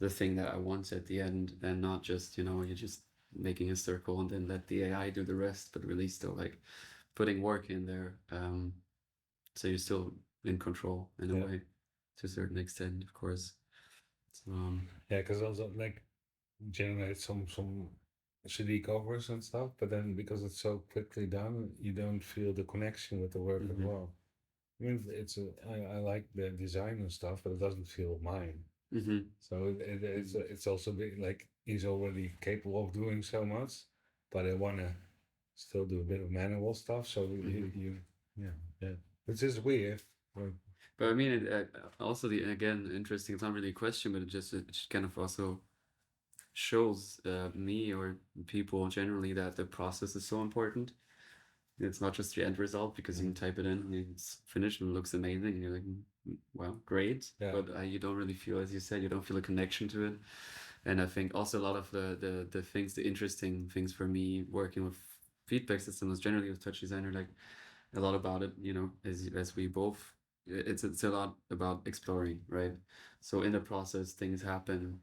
A: the thing that I want at the end, and not just you're just making a circle and then let the AI do the rest, but really still like putting work in there. So you're still in control in a way, to a certain extent, of course. So,
C: because also like generate some CD covers and stuff, but then because it's so quickly done, you don't feel the connection with the work as well. I mean, I like the design and stuff, but it doesn't feel mine. So it's also like he's already capable of doing so much, but I want to still do a bit of manual stuff. So which is weird.
A: But I mean, also again, interesting. It's not really a question, but it kind of also shows me or people generally that the process is so important. It's not just the end result, because you can type it in and it's finished and it looks amazing. And you're like, well, great.
C: Yeah.
A: But you don't really feel, as you said, you don't feel a connection to it. And I think also a lot of the things, the interesting things for me working with feedback systems, generally with TouchDesigner, like a lot about it, as we both, it's a lot about exploring, right? So in the process, things happen.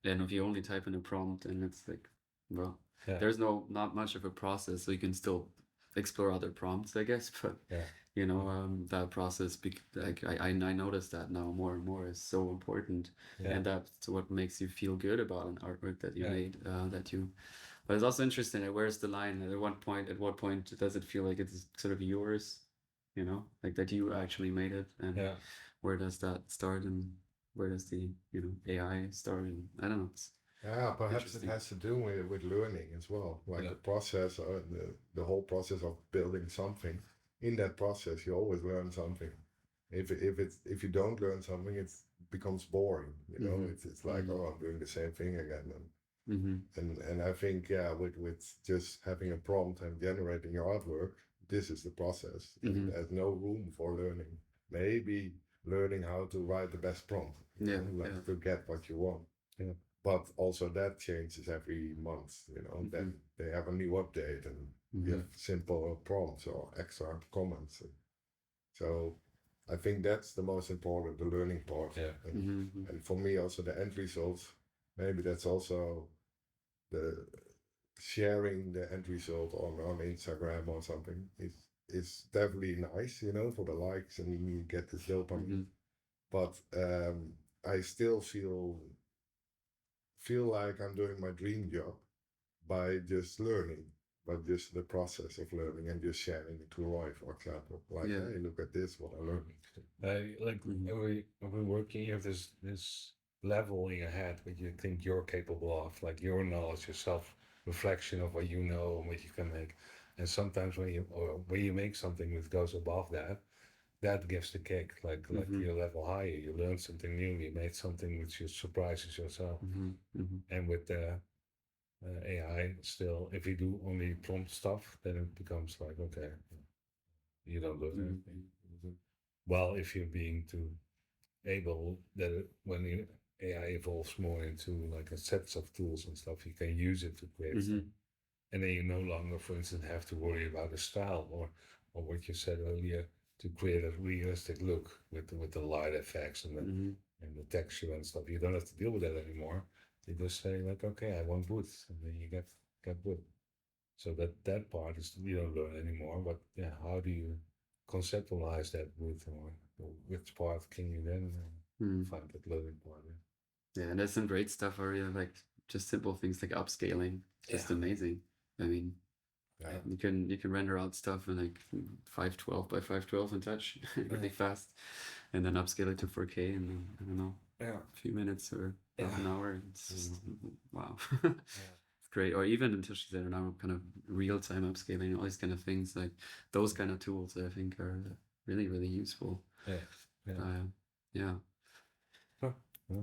A: And if you only type in a prompt and it's like, well, there's not much of a process, so you can still explore other prompts, I guess. But that process, like I noticed that now more and more is so important, and that's what makes you feel good about an artwork that you made. But it's also interesting. Like, where's the line? At what point does it feel like it's sort of yours? Like that you actually made it, and where does that start, and where does the AI start? And I don't know.
B: Yeah, perhaps it has to do with learning as well, like the process, the whole process of building something. In that process, you always learn something. If you don't learn something, it becomes boring. It's like, oh, I'm doing the same thing again. And I think with just having a prompt and generating your artwork, this is the process. There's no room for learning. Maybe learning how to write the best prompt, to get what you want. But also that changes every month, then they have a new update and you have simple prompts or extra comments. So I think that's the most important, the learning part. And for me also the end results, maybe that's also the sharing the end result on Instagram or something is definitely nice, for the likes, and you get the dopamine. But I still feel like I'm doing my dream job by just learning, but just the process of learning and just sharing it to Roy, for example. Like, hey, look at this, what I learned.
C: Like every working, you have this level in your head what you think you're capable of, like your knowledge, your self reflection of what you know and what you can make. And sometimes when you make something that goes above that gives the kick. Like your level higher, you learn something new, you made something which surprises yourself. And with the AI, still, if you do only prompt stuff, then it becomes like, okay, you don't learn anything. Well, if you're being too able that when the AI evolves more into like a sets of tools and stuff, you can use it to create stuff. And then you no longer, for instance, have to worry about a style or what you said earlier, to create a realistic look with the light effects and the texture and stuff. You don't have to deal with that anymore. You just say like, okay, I want wood, and then you get wood. So that part is you don't learn anymore. But how do you conceptualize that wood, or which part can you then find that learning part?
A: Yeah, and there's some great stuff where you like just simple things like upscaling. Just amazing. I mean, you can render out stuff in like 512 by 512 in Touch really fast, and then upscale it to 4K in, I don't know, a few minutes or half an hour. It's just, wow. It's great. Or even in TouchDesigner now, kind of real-time upscaling, all these kind of things, like those kind of tools I think are really, really useful.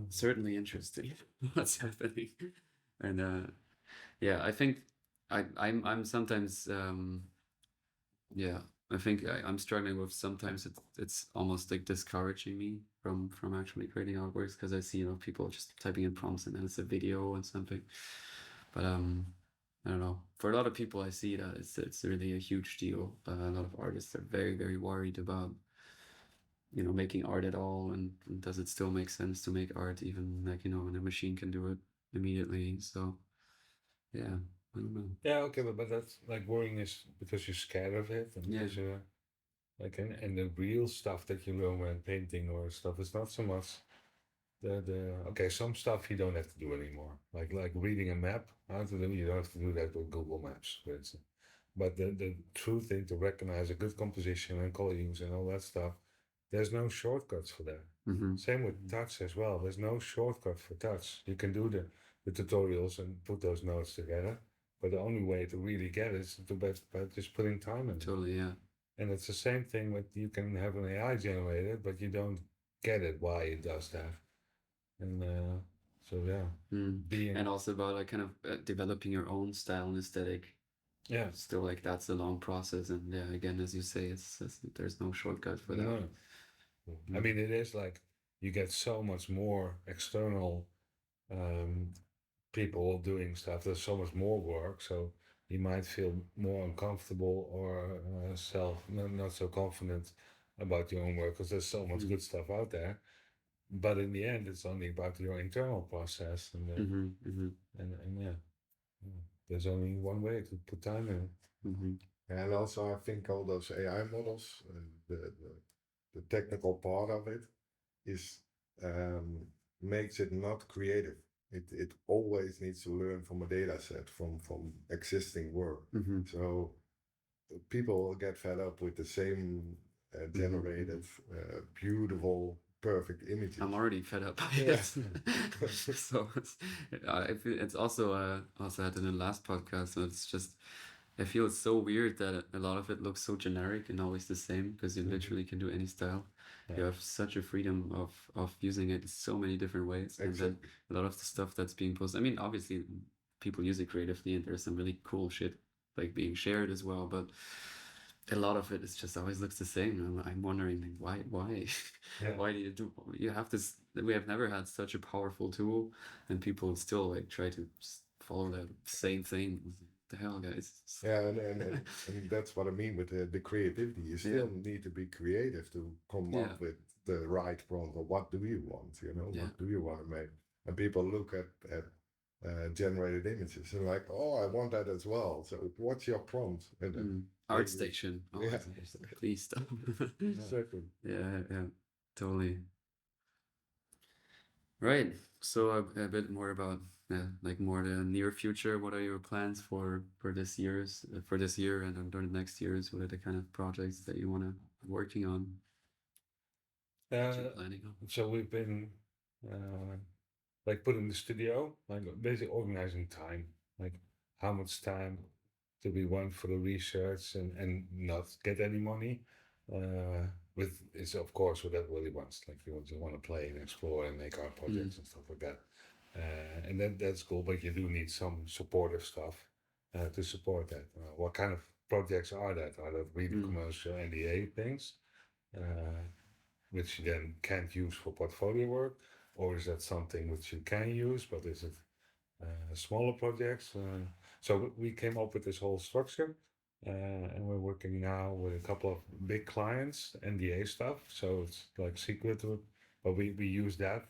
A: Certainly interesting what's happening. And I think I'm sometimes I think I'm struggling with, sometimes it's almost like discouraging me from actually creating artworks, because I see people just typing in prompts and then it's a video and something. But I don't know, for a lot of people I see that it's really a huge deal. A lot of artists are very, very worried about making art at all, and does it still make sense to make art, even like when a machine can do it immediately. So yeah, I don't know.
C: Yeah, okay, but that's like worrying is because you're scared of it, and because you're like, and the real stuff that you learn when painting or stuff is not so much okay, some stuff you don't have to do anymore, like reading a map, how to do, you don't have to do that with Google Maps, for instance. But the true thing to recognize a good composition and color use and all that stuff, there's no shortcuts for that. Same with touch as well. There's no shortcut for touch. You can do the tutorials and put those notes together, but the only way to really get it is by just putting time in.
A: Totally, yeah.
C: And it's the same thing with you can have an AI generated, but you don't get it why it does that. And so yeah, being
A: and also about like kind of developing your own style and aesthetic.
C: yeah,
A: Still like that's a long process, and yeah, again, as you say, it's there's no shortcut for that.
C: no. I mean, it is like you get so much more external people doing stuff. There's so much more work, so you might feel more uncomfortable or not so confident about your own work because there's so much good stuff out there. But in the end, it's only about your internal process, and yeah, there's only one way to put time in it.
B: And also, I think all those AI models, the technical part of it is makes it not creative. It always needs to learn from a data set from existing work. So people get fed up with the same generated beautiful perfect images.
A: I'm already fed up by it. So I feel it's also also had in the last podcast. So it's just I feel it's so weird that a lot of it looks so generic and always the same because you literally can do any style. You have such a freedom of using it in so many different ways, and then a lot of the stuff that's being posted. I mean, obviously, people use it creatively, and there's some really cool shit like being shared as well, but a lot of it is just always looks the same. I'm wondering like, why why do you have this? We have never had such a powerful tool, and people still like try to just follow that same thing. What the hell, guys?
B: Yeah, and that's what I mean with the creativity. You still need to be creative to come up with the right prompt. Or what do you want? You know, what do you want to make? And people look at generated images and like, oh, I want that as well. So what's your prompt? And
A: ArtStation. Oh,
B: yeah.
A: Please stop.
B: Exactly.
A: Yeah, totally. Right. So a bit more about like more the near future. What are your plans for this year and during the next years? What are the kind of projects that you want to working on? That you're planning on?
C: So we've been like putting the studio, like basically organizing time, like how much time do we want for the research and not get any money. With it's of course what everybody wants, like you just want to play and explore and make art projects and stuff like that. And that's cool, but you do need some supportive stuff to support that. What kind of projects are that? Are that really commercial NDA things, which you then can't use for portfolio work? Or is that something which you can use, but is it smaller projects? So we came up with this whole structure, and we're working now with a couple of big clients, NDA stuff. So it's like secret, but we use that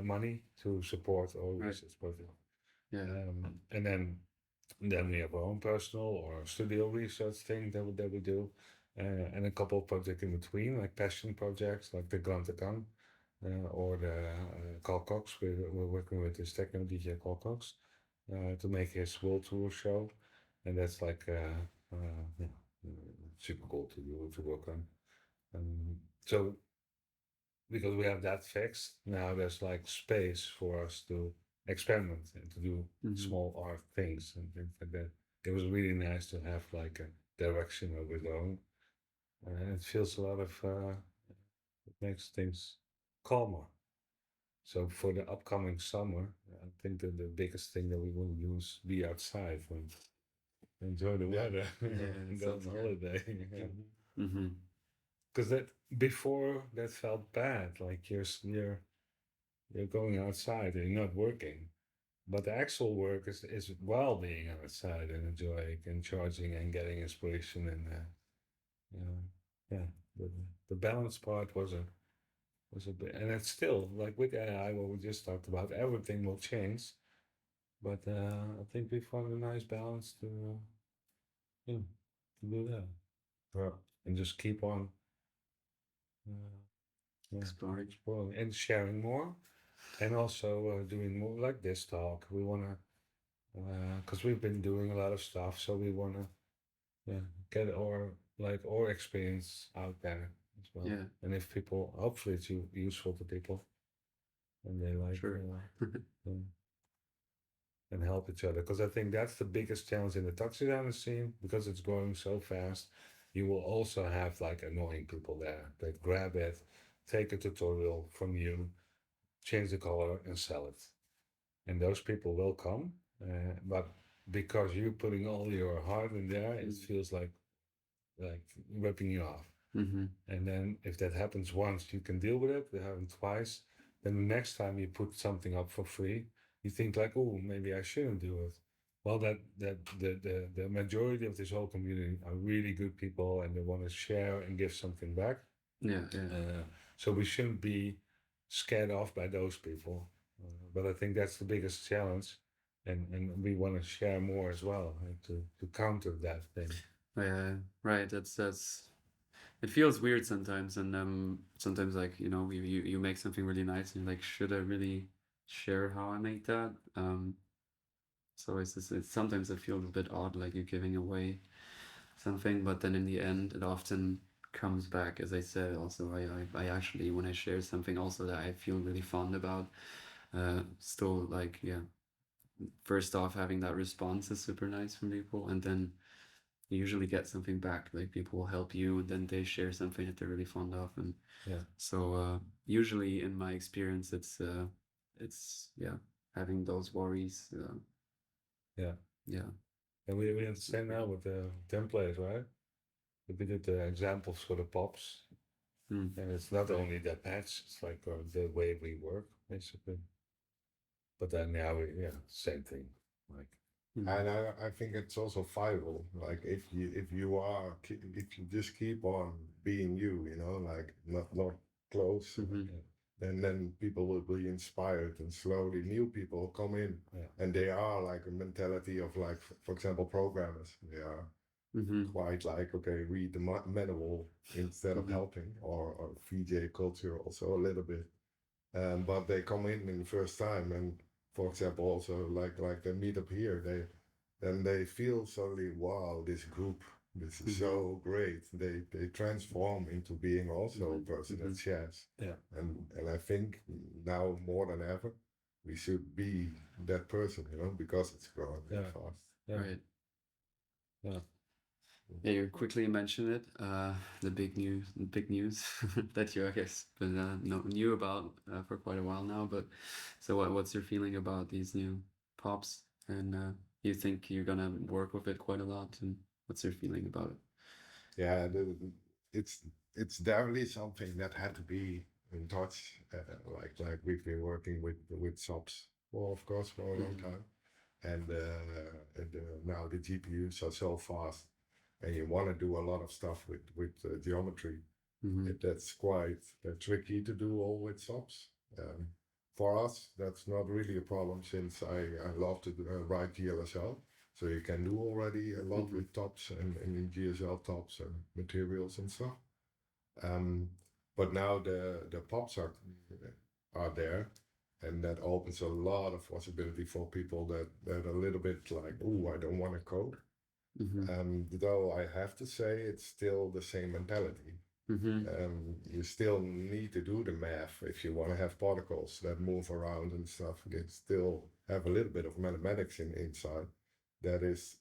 C: money to support our research project.
A: Yeah.
C: And then we have our own personal or studio research thing that we do, and a couple of projects in between, like passion projects, like the Grantecan. Or the Carl Cox. We're working with this techno DJ Carl Cox to make his world tour show, and that's like super cool to work on. So because we have that fixed, now there's like space for us to experiment and to do small art things and things like that. It was really nice to have like a direction of its own, and it feels a lot of it makes things calmer. So for the upcoming summer, I think that the biggest thing that we will use be outside and enjoy the weather and go on holiday. Because that before that felt bad, like you're going outside and you're not working. But the actual work is while being outside and enjoying and charging and getting inspiration and the balance part was a bit, and it's still like with AI, what we just talked about, everything will change. But I think we found a nice balance to do that.
B: Yeah.
C: And just keep on exploring and sharing more, and also doing more like this talk. We want to, because we've been doing a lot of stuff, so we want to get our experience out there as well.
A: Yeah.
C: And if people, hopefully it's useful to people, and they like and help each other. Because I think that's the biggest challenge in the TouchDesigner scene, because it's growing so fast. you will also have like annoying people there that grab it, take a tutorial from you, change the color, and sell it. And those people will come, but because you're putting all your heart in there, it feels like ripping you off. And then if that happens once, you can deal with it. It happened twice. Then the next time you put something up for free, you think like, oh, maybe I shouldn't do it. Well, the majority of this whole community are really good people, and they want to share and give something back.
A: Yeah.
C: So we shouldn't be scared off by those people. But I think that's the biggest challenge, and we want to share more as well, to counter that thing.
A: Yeah, right. That's it feels weird sometimes, and sometimes like you make something really nice, and you're like, should I really share how I make that? So it's sometimes it feels a bit odd, like you're giving away something, but then in the end, it often comes back, as I said. Also, I actually, when I share something also that I feel really fond about, still like, yeah, first off, having that response is super nice from people, and then you usually get something back. Like people will help you, and then they share something that they're really fond of, and so usually in my experience, it's having those worries.
C: Yeah. And we understand now with the template, right? We did the examples for the pops, and it's not only the patch; it's like the way we work, basically. But then now same thing, like.
B: And I think it's also viable. Like if you just keep on being you, like not close, then people will be inspired, and slowly new people come in, and they are like a mentality of like, for example, programmers. They are quite like, okay, read the manual instead of helping, or VJ culture also a little bit. But they come in the first time, and for example, also like the meetup here, they feel suddenly, wow, this group, this is so great. They transform into being also a person that shares. And I think now more than ever, we should be that person, because it's growing fast.
A: Right. Yeah, you quickly mentioned it, the big news that you, I guess, been knew about for quite a while now. But so, what's your feeling about these new pops? And you think you're gonna work with it quite a lot? And what's your feeling about it?
B: Yeah, it's definitely something that had to be in touch. Like we've been working with subs, well, of course, for a long time, and now the GPUs are so fast, and you want to do a lot of stuff with geometry. That's quite tricky to do all with subs. For us, that's not really a problem, since I love to write GLSL. So you can do already a lot with tops and in GSL tops and materials and stuff. But now the pops are there, and that opens a lot of possibility for people that are a little bit like, oh, I don't want to code. Though I have to say, it's still the same mentality. You still need to do the math if you want to have particles that move around and stuff. You still have a little bit of mathematics inside. That is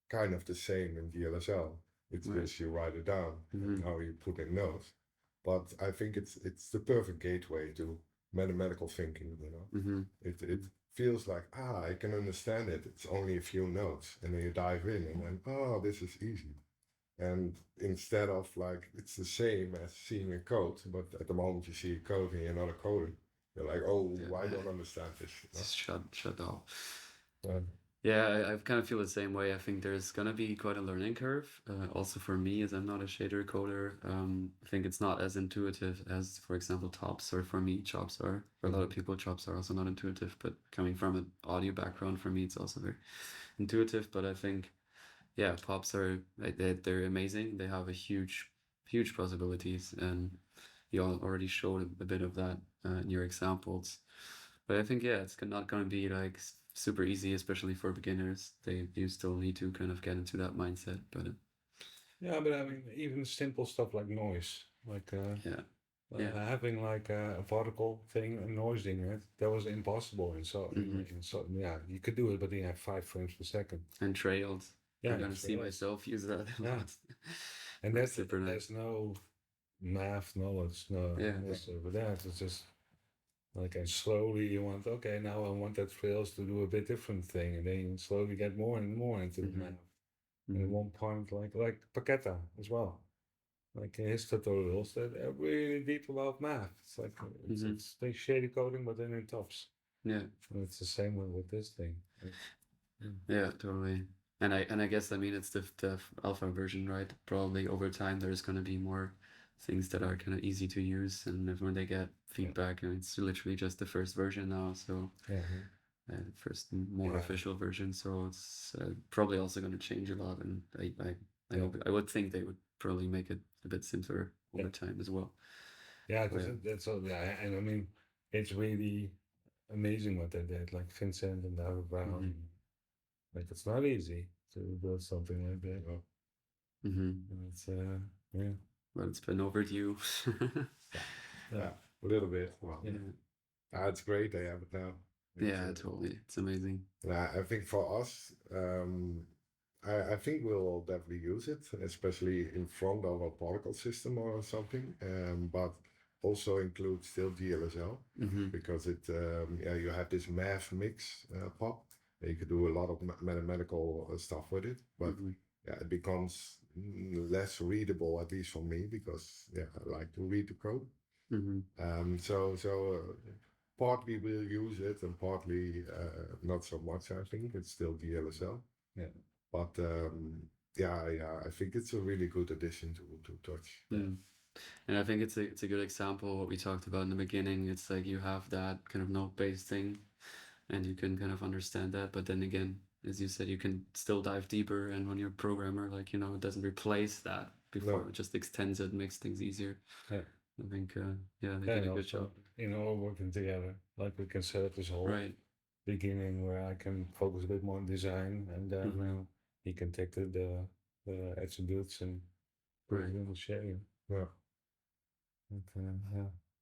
B: kind of the same in GLSL. It's just you write it down and how you put in nodes. But I think it's the perfect gateway to mathematical thinking. It feels like, I can understand it. It's only a few nodes, and then you dive in, and then this is easy. And instead of like, it's the same as seeing a code, but at the moment you see a code and you're not a coder, you're like, I don't understand this.
A: Just shut off. Yeah, I kind of feel the same way. I think there's gonna be quite a learning curve. Also for me, as I'm not a shader coder, I think it's not as intuitive as, for example, tops, or for me, chops are. For a lot of people, chops are also not intuitive. But coming from an audio background, for me, it's also very intuitive. But I think, yeah, pops are they're amazing. They have a huge possibilities, and you already showed a bit of that in your examples. But I think, it's not going to be like super easy, especially for beginners. You still need to kind of get into that mindset. But
C: but I mean, even simple stuff like noise, like having like a particle thing and noising it, that was impossible. And so you could do it, but you have 5 frames per second
A: and trails.
C: Yeah,
A: I'm gonna see myself use that a lot.
C: And
A: That's super nice.
C: there's no math knowledge, but it's just like, and slowly you want, okay, now I want that Rails to do a bit different thing, and then you slowly get more and more into the math. And at one point, like Paqueta as well, like his tutorials that are really deep about math. It's like it's they shady coding, but then in tops.
A: Yeah,
C: and it's the same with this thing.
A: yeah, totally. And I guess, I mean, it's the alpha version, right? Probably over time there's gonna be more things that are kind of easy to use, and when they get feedback, and it's literally just the first version now, so first more official version, so it's probably also going to change a lot, and I hope, I would think they would probably make it a bit simpler over time as well.
C: Yeah, because that's all. Yeah, and I mean, it's really amazing what they did, like Vincent and David Brown. Like, it's not easy to build something like that. And it's
A: Well, it's been overdue.
B: A little bit. Well, it's great they have it now.
A: Yeah, totally. It's amazing.
B: I think for us, I think we'll definitely use it, especially in front of a particle system or something. But also include still GLSL because it you have this math mix pop. You could do a lot of mathematical stuff with it, but it becomes less readable, at least for me, because I like to read the code. So partly we'll use it, and partly not so much. I think it's still DLSL. But I think it's a really good addition to Touch.
A: And I think it's a good example of what we talked about in the beginning. It's like you have that kind of node-based thing, and you can kind of understand that. But then again, as you said, you can still dive deeper, and when you're a programmer, like, it doesn't replace that before. It just extends it, makes things easier. I think, they did a good job.
C: All working together, like we can set up this whole beginning where I can focus a bit more on design, and then he can take the attributes and put it in the sharing.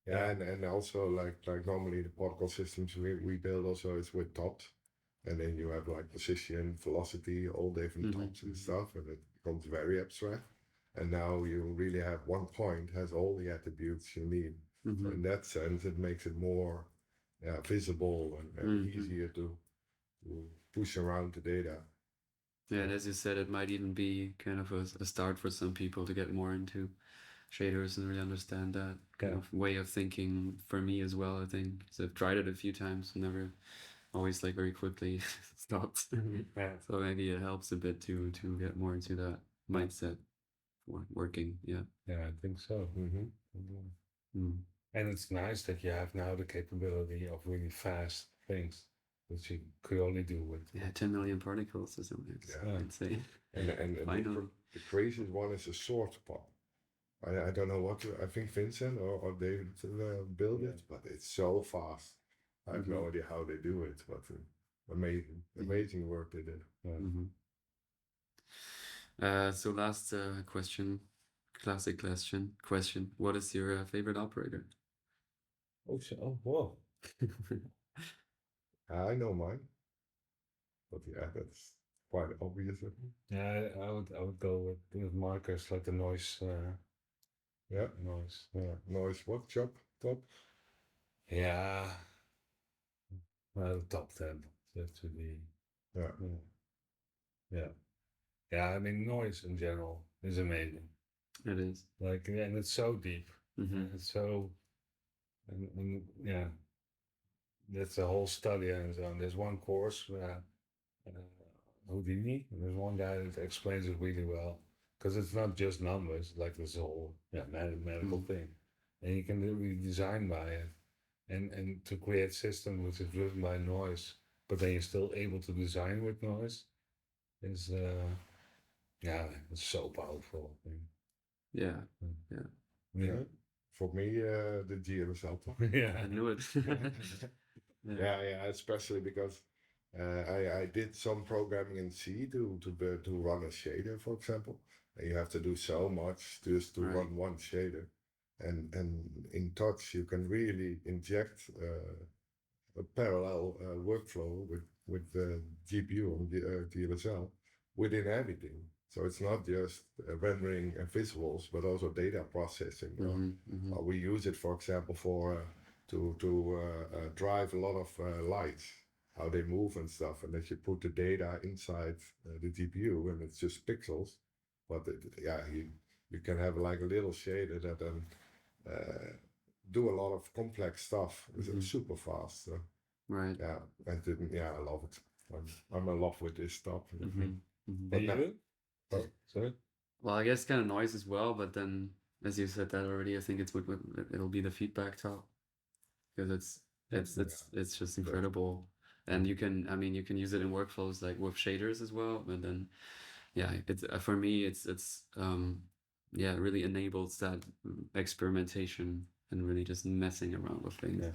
B: And also like normally the particle systems we build also is with tops, and then you have like position, velocity, all different tops and stuff, and it becomes very abstract. And now you really have one point has all the attributes you need. So in that sense, it makes it more visible and easier to push around the data.
A: Yeah, and as you said, it might even be kind of a start for some people to get more into shaders and really understand that kind of way of thinking. For me as well, I think, because I've tried it a few times and never always like very quickly stopped. So maybe it helps a bit to get more into that mindset working. Yeah,
C: I think so. And it's nice that you have now the capability of really fast things, which you could only do with
A: 10 million particles or something. It's insane.
B: And the craziest one is a sort pop. I don't know I think Vincent or David built it, but it's so fast. I have no idea how they do it, but amazing work they did.
A: So last question, classic question. What is your favorite operator?
C: Whoa.
B: I know mine, but that's quite obvious.
C: Yeah, I would go with markers like the noise. Noise.
B: Noise. What top?
C: Yeah. Well, top 10. That should be. Yeah. I mean, noise in general is amazing.
A: It is.
C: Like, and it's so deep. It's so. And that's a whole study and so on. There's one course, Houdini, and there's one guy that explains it really well, because it's not just numbers, like this whole mathematical thing, and you can really design by it, and to create systems which is driven by noise, but then you're still able to design with noise, is it's so powerful.
A: Yeah.
B: For me, the GLSL.
C: I
A: knew it.
B: Especially because I did some programming in C to run a shader, for example. And you have to do so much just to run one shader. And in Touch, you can really inject a parallel workflow with the GPU on the GLSL, within everything. So it's not just rendering visuals, but also data processing. We use it, for example, for to drive a lot of lights, how they move and stuff, and that you put the data inside the GPU, and it's just pixels. But you can have like a little shader that then do a lot of complex stuff. It's super fast. So,
A: Right.
B: yeah, I love it. I'm in love with this stuff.
C: But you? Oh, sorry.
A: Well, I guess kind of noise as well, but then as you said that already, I think it'll be the feedback top, because it's just incredible. And you can use it in workflows like with shaders as well. And then it's for me it really enables that experimentation and really just messing around with things.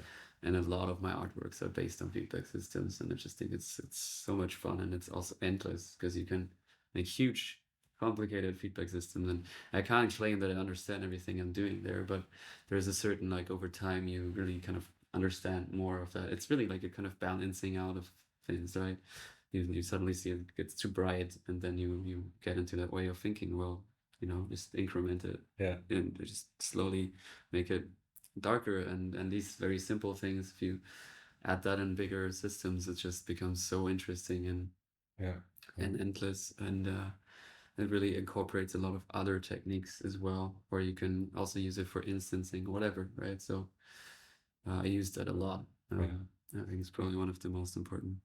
A: And a lot of my artworks are based on feedback systems, and I just think it's so much fun, and it's also endless because you can make huge complicated feedback systems, and I can't claim that I understand everything I'm doing there, but there's a certain, like, over time you really kind of understand more of that. It's really like a kind of balancing out of things, right? You suddenly see it gets too bright, and then you get into that way of thinking, well, just increment it, and just slowly make it darker, and these very simple things, if you add that in bigger systems, it just becomes so interesting and endless, and it really incorporates a lot of other techniques as well, or you can also use it for instancing, whatever, right? So I use that a lot. I think it's probably one of the most important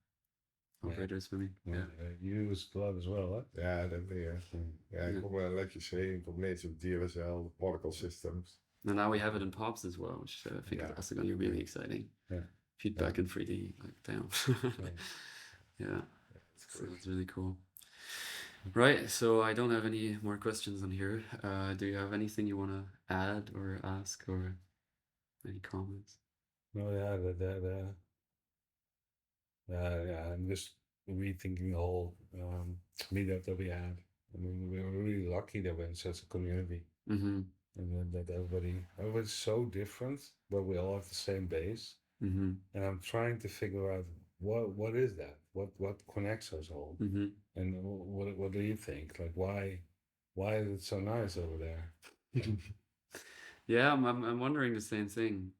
A: operators for me.
C: You use a lot as well, huh?
B: Yeah, definitely. Like you say, in combination with DLSL, particle systems.
A: And now we have it in pops as well, which I think is also going to be really exciting. Feedback in 3D, like, damn. So it's really cool. Right, so I don't have any more questions on here. Do you have anything you want to add or ask, or any comments?
C: No, I'm just rethinking the whole meetup that we had. I mean, we were really lucky that we're in such a community. And that everybody's so different, but we all have the same base. And I'm trying to figure out what is that? What connects us all? And what do you think? Like, why is it so nice over there?
A: Yeah, I'm wondering the same thing.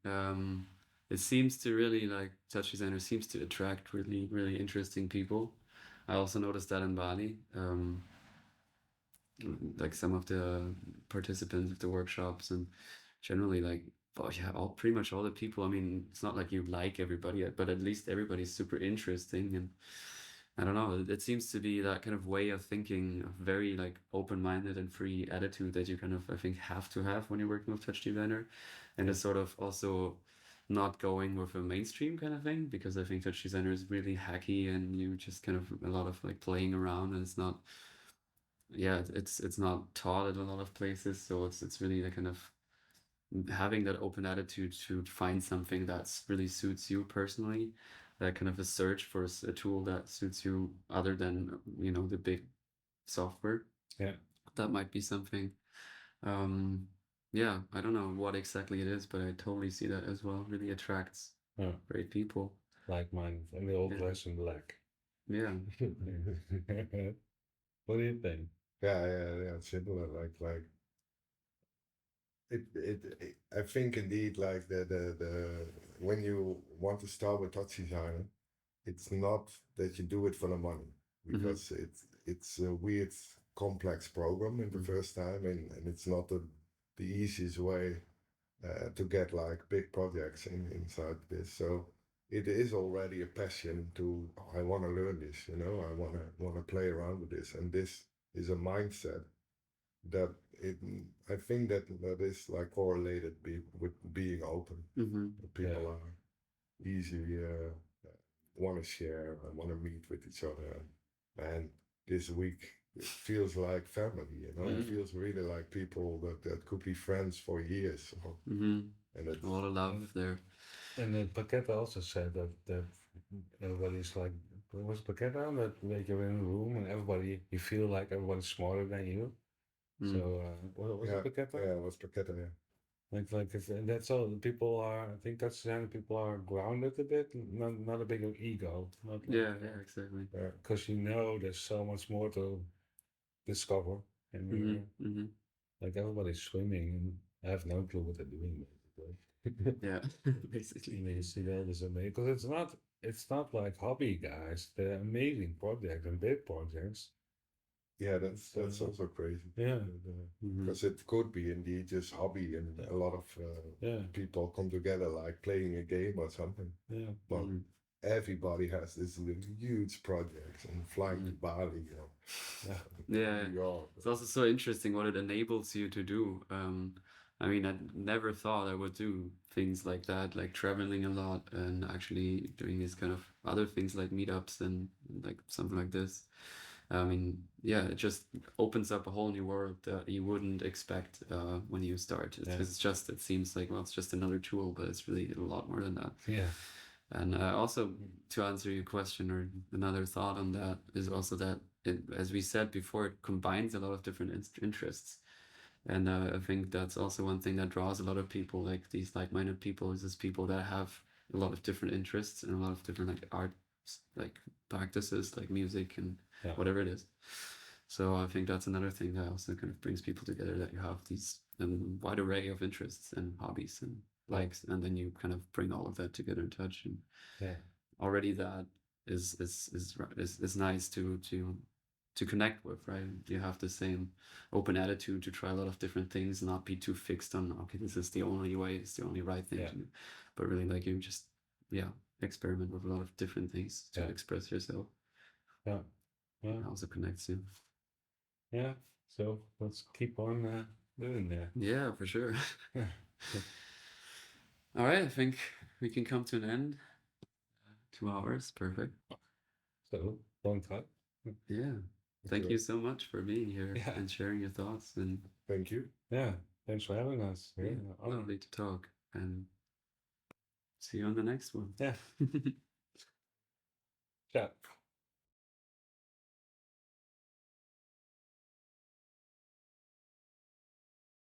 A: It seems to really, like, TouchDesigner seems to attract really, really interesting people. I also noticed that in Bali. Like, some of the participants of the workshops, and generally, like, pretty much all the people. I mean, it's not like you like everybody, but at least everybody's super interesting, and I don't know, it seems to be that kind of way of thinking, a very, like, open-minded and free attitude that you kind of, I think, have to have when you're working with TouchDesigner, and it's sort of also not going with a mainstream kind of thing, because I think TouchDesigner is really hacky, and you just kind of a lot of, like, playing around, and it's not taught at a lot of places, so it's really the kind of having that open attitude to find something that's really suits you personally, that kind of a search for a tool that suits you other than the big software. That might be something. I don't know what exactly it is, but I totally see that as well. Really attracts great people.
C: Like mine, and they all dress in black.
A: Yeah.
C: What do you think?
B: It's similar. Like I think indeed, like the when you want to start with TouchDesigner, it's not that you do it for the money, because it's a weird complex program in the first time, and it's not the easiest way to get like big projects inside this. So it is already a passion to, I want to learn this, I want to play around with this, and this is a mindset that I think that is like correlated with being open. People are easy, want to share, want to meet with each other, and this week it feels like family. It feels really like people that could be friends for years.
A: And a lot of love there.
C: And then Paqueta also said that everybody's like, was Paqueta that you're in a room and you feel like everybody's smarter than you. So what was it, Paqueta?
B: Yeah, it was Paqueta. Yeah.
C: And that's all. People are. I think that's the people are grounded a bit, not a big ego. Not like,
A: Yeah, yeah, exactly.
C: Because there's so much more to discover, and like everybody's swimming and have no clue what they're doing basically.
A: Yeah, basically.
C: And you see that as amazing because it's not like hobby guys. They're amazing projects and big projects.
B: Yeah, that's also crazy.
C: Yeah,
B: because it could be indeed just hobby, and a lot of people come together like playing a game or something.
C: Yeah,
B: but everybody has this huge project and flying to Bali.
A: Yeah, it's also so interesting what it enables you to do. I mean, I never thought I would do things like that, like traveling a lot and actually doing these kind of other things like meetups and like something like this. I mean, yeah, it just opens up a whole new world that you wouldn't expect when you start. It seems like, well, it's just another tool, but it's really a lot more than that.
C: Yeah.
A: And also, to answer your question, or another thought on that, is also that, as we said before, it combines a lot of different interests. And I think that's also one thing that draws a lot of people, like these like-minded people, is just people that have a lot of different interests and a lot of different like art, like practices, like music and whatever it is. So I think that's another thing that also kind of brings people together, that you have these wide array of interests and hobbies and likes, and then you kind of bring all of that together in touch, and already that is nice to connect with, right? You have the same open attitude to try a lot of different things, not be too fixed on, okay, this is the only way, it's the only right thing to do, but really like you just experiment with a lot of different things to express yourself. It also connects you.
C: Yeah, so let's keep on doing that.
A: Yeah, for sure. All right, I think we can come to an end. 2 hours, perfect.
C: So, long time.
A: Yeah. Thank you so much for being here and sharing your thoughts. And
B: thank you.
C: Yeah, thanks for having us.
A: Yeah, lovely to talk, and see you on the next one.
C: Yeah. Ciao.